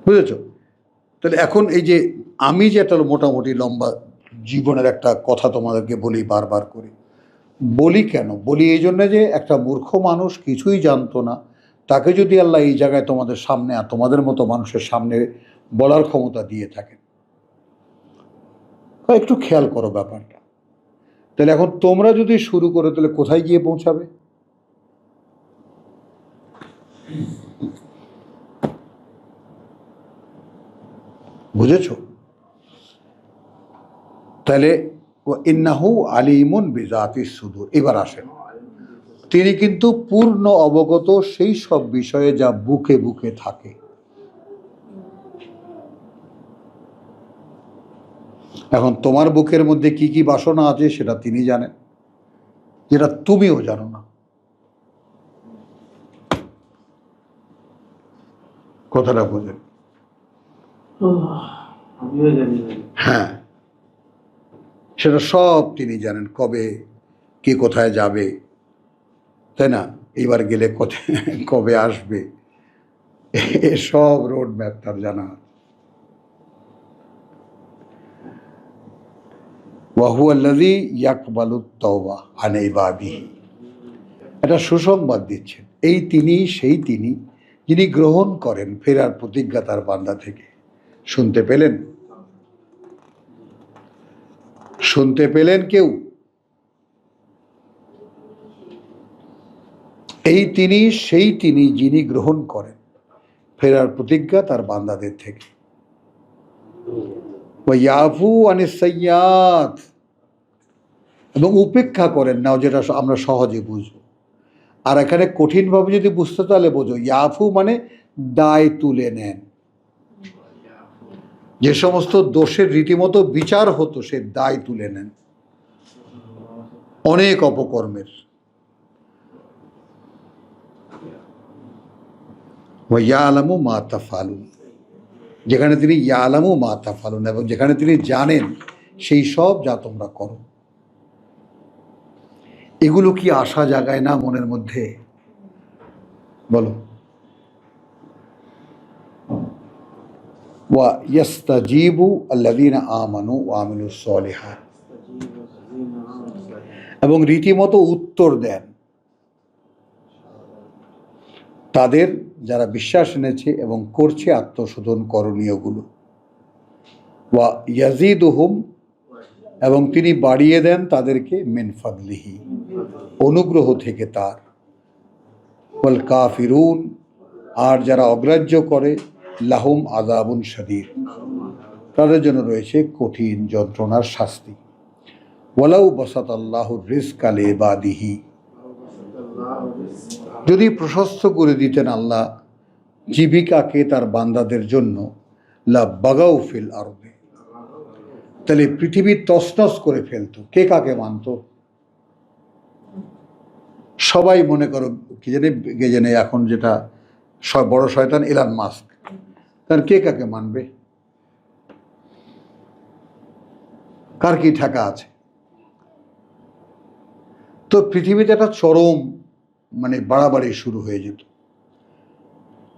বুঝেছ? তাহলে এখন এই যে আমি যে একটা মোটামুটি লম্বা জীবনের একটা কথা তোমাদেরকে বলি, বারবার করে বলি, কেন বলি? এই জন্য যে একটা মূর্খ মানুষ কিছুই জানতো না, তাকে যদি আল্লাহ এই জায়গায় তোমাদের সামনে আর তোমাদের মতো মানুষের সামনে বলার ক্ষমতা দিয়ে থাকেন, একটু খেয়াল করো ব্যাপারটা। তাহলে এখন তোমরা যদি শুরু করো, তাহলে কোথায় গিয়ে পৌঁছাবে? বুঝেছ? তাহলে ইন্নাহু আলিমুন বিজাতিস সুদূর। এবার আসেন, তিনি কিন্তু পূর্ণ অবগত সেই সব বিষয়ে যা বুকে বুকে থাকে। এখন তোমার বুকের মধ্যে কি কি বাসনা আছে সেটা তিনি জানেন, যেটা তুমিও জানো না। কথাটা বোঝেন? হ্যাঁ, সেটা সব তিনি জানেন, কবে কে কোথায় যাবে, তাই না? এইবার গেলে কোথায় কবে আসবে, এসব রোড ম্যাপ তার জানা। ওয়াহুয়াল্লাযী ইয়াকবালুত তাওবা আন ইবাদিহি, এটা সুসংবাদ দিচ্ছেন, এই তিনি, সেই তিনি যিনি গ্রহণ করেন ফেরার প্রতিজ্ঞা তার বান্দা থেকে। শুনতে পেলেন? শুনতে পেলেন কেউ? এই তিনি, সেই তিনি যিনি গ্রহণ করেন ফেরার প্রতিজ্ঞা তার বান্দাদের থেকে। ওয়া ইয়াফু আনিস সাইয়্যাত, এবং উপেক্ষা করেন না, যেটা আমরা সহজে বুঝবো। আর এখানে কঠিনভাবে যদি বুঝতে, তাহলে বোঝো ইয়াফু মানে দায় তুলে নেন। যে সমস্ত দোষের রীতিমতো বিচার হতো, সে দায় তুলে নেন অনেক অপকর্মের। ওয়া ইয়ালামু মা তাফআলুন, যেখানে তিনি ইয়ালামু মা তাফআলুন, এবং যেখানে তিনি জানেন সেই সব যা তোমরা করো। এগুলো কি আশা জাগায় না মনের মধ্যে? বলো। ওয়া ইয়াস্তাজিবু আল্লাযীনা আমানু ওয়া আমিলুস সলিহাত, এবং রীতিমতো উত্তর দেন তাদের যারা বিশ্বাস এনেছে এবং করছে আত্মশোধন করণীয়গুলো। ওয়া ইয়াজিদুহুম, এবং তিনি বাড়িয়ে দেন তাদেরকে মিন ফাদলিহি, অনুগ্রহ থেকে তার। ওয়াল কাফিরুন, আর যারা অগ্রাহ্য করে, লাহুম আযাবুন শাদীদ, তাদের জন্য রয়েছে কঠিন যন্ত্রণার শাস্তি। ওয়ালাউ বাসাতাল্লাহু রিজকা লিইবাদিহি, যদি প্রশস্ত করে দিতেন আল্লাহ জীবিকাকে তার বান্দাদের জন্য, লা বাগাউ ফিল আরদে, তাহলে পৃথিবী তছনছ করে ফেলতো। কে কাকে মানত? সবাই মনে করো কি জানে এখন যেটা বড় শয়তান এলন মাস্ক, তার কে কাকে মানবে? কার কি ঠেকা আছে? তো পৃথিবীতে একটা চরম মানে বাড়াবাড়ি শুরু হয়ে যেত।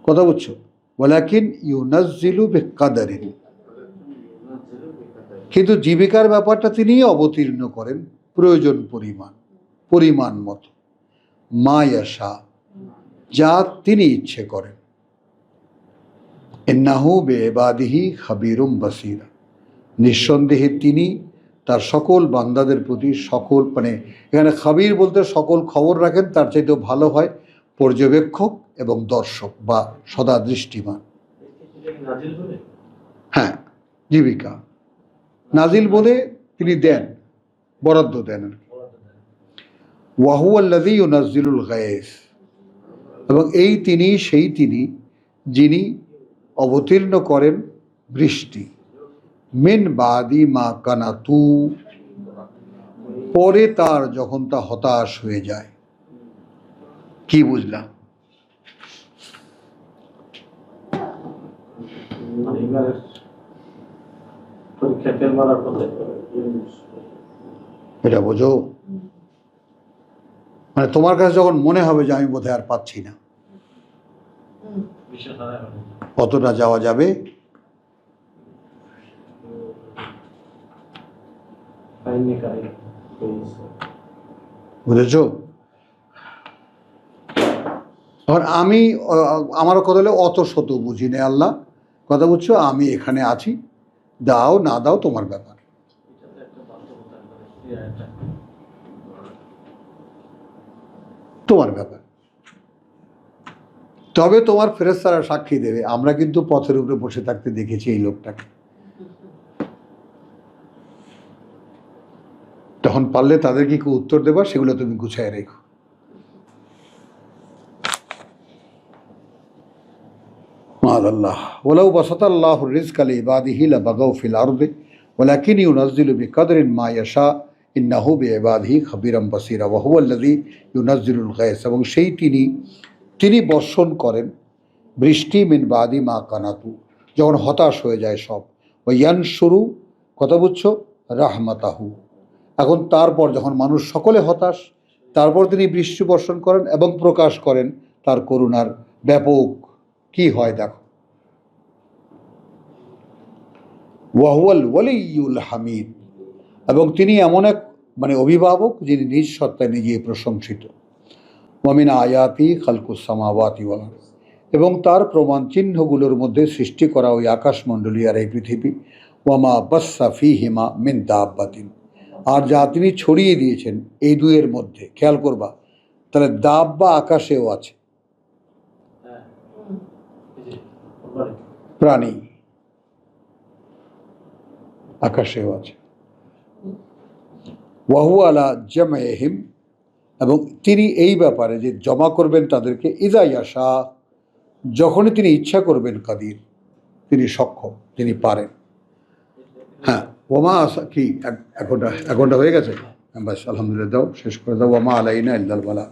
কথা বুঝছো? ওয়ালাকিন ইউনাজ্জিলু বিকাদারিন, কিন্তু জীবিকার ব্যাপারটা তিনিই অবতীর্ণ করেন প্রয়োজন পরিমাণ মতো, মা ইয়াশা, যা তিনি ইচ্ছে করেন। ইন্নাহু বিইবাদিহি খাবীরুম বাসীরা, নিঃসন্দেহে তিনি তার সকল বান্দাদের প্রতি সকল মানে এখানে খাবির বলতে সকল খবর রাখেন, তার চাইতেও ভালো হয় পর্যবেক্ষক এবং দর্শক বা সদা দৃষ্টিমান। হ্যাঁ, জীবিকা নাজিল বলে তিনি দেন, বরাদ্দ দেন আর কি। ওয়াহুয়াল্লাযী ইউনাজ্জিলুল গায়স, এবং তিনি যিনি অবতীর্ণ করেন বৃষ্টি, মিন বাদি মা কানাতু, পরে তার যখন তা হতাশ হয়ে যায়। কি বুঝলাম? এটা বোঝো, মানে তোমার কাছে যখন মনে হবে যে আমি বোধহয় আর পাচ্ছি না, কতটা যাওয়া যাবে? বুঝেছ? এখন আমার কথা হলে অত শত বুঝি না আল্লাহ, কথা বুঝছো? আমি এখানে আছি, দাও না দাও তোমার ব্যাপার। তোমার ব্যাপার। তবে তোমার ফেরেশতারা সাক্ষী দেবে, আমরা কিন্তু পথের উপরে বসে থাকতে দেখেছি এই লোকটাকে। তখন পারলে তাদের কি উত্তর দেবা, সেগুলো তুমি গুছায় রেখো। মাআল্লাহ, ওয়ালাউ বাসাতাল্লাহুর রিজকা লিইবাদিহি লাবাগাউ ফিল আরদি ওয়ালাকিন ইউনাজ্জিলু বিকাদরিন মা ইয়াশা ইন্নাহু বিইবাদিহি খাবীরাম বাসীরা ওয়া হুয়াল্লাযী ইউনাজ্জিলুল গায়স, এবং তিনি বর্ষণ করেন বৃষ্টি মিন বাদি মা কানাতু, যখন হতাশ হয়ে যায় সব। ওয়া ইয়ানশুরু, কথা বুঝছো, রাহমাতাহু, এখন তারপর যখন মানুষ সকলে হতাশ, তারপর তিনি বৃষ্টি বর্ষণ করেন এবং প্রকাশ করেন তার করুণার ব্যাপক কি হয় দেখো। ওয়াহুয়াল ওয়ালিয়ুল হামিদ, এবং তিনি এমন এক মানে অভিভাবক যিনি নিজ সত্তায় নিজেই প্রশংসিত। ওয়ামিন আয়াতি খালকুস সামাওয়াতি ওয়াল আরদ, এবং তার প্রমাণ চিহ্নগুলোর মধ্যে সৃষ্টি করা ওই আকাশমণ্ডলী আর এই পৃথিবী। ওয়ামা বাসসা ফীহিমা মিন দাব্বাতিন, আর যা তিনি ছড়িয়ে দিয়েছেন এই দুইয়ের মধ্যে, খেয়াল করবা তাহলে দাব্বা আকাশেও আছে, প্রাণী আকাশেও আছে। ওয়াহু আলা জামইহিম, এবং তিনি এই ব্যাপারে যে জমা করবেন তাদেরকে, ইযা ইয়াশা, যখনই তিনি ইচ্ছা করবেন, কাদির, তিনি সক্ষম, তিনি পারেন। হ্যাঁ, ওমা আসা কি এক ঘন্টা হয়ে গেছে, বাস আলহামদুলিল্লাহ, দাও শেষ করে দাও। ওমা আলাইনা ইল্লাল বালাগ।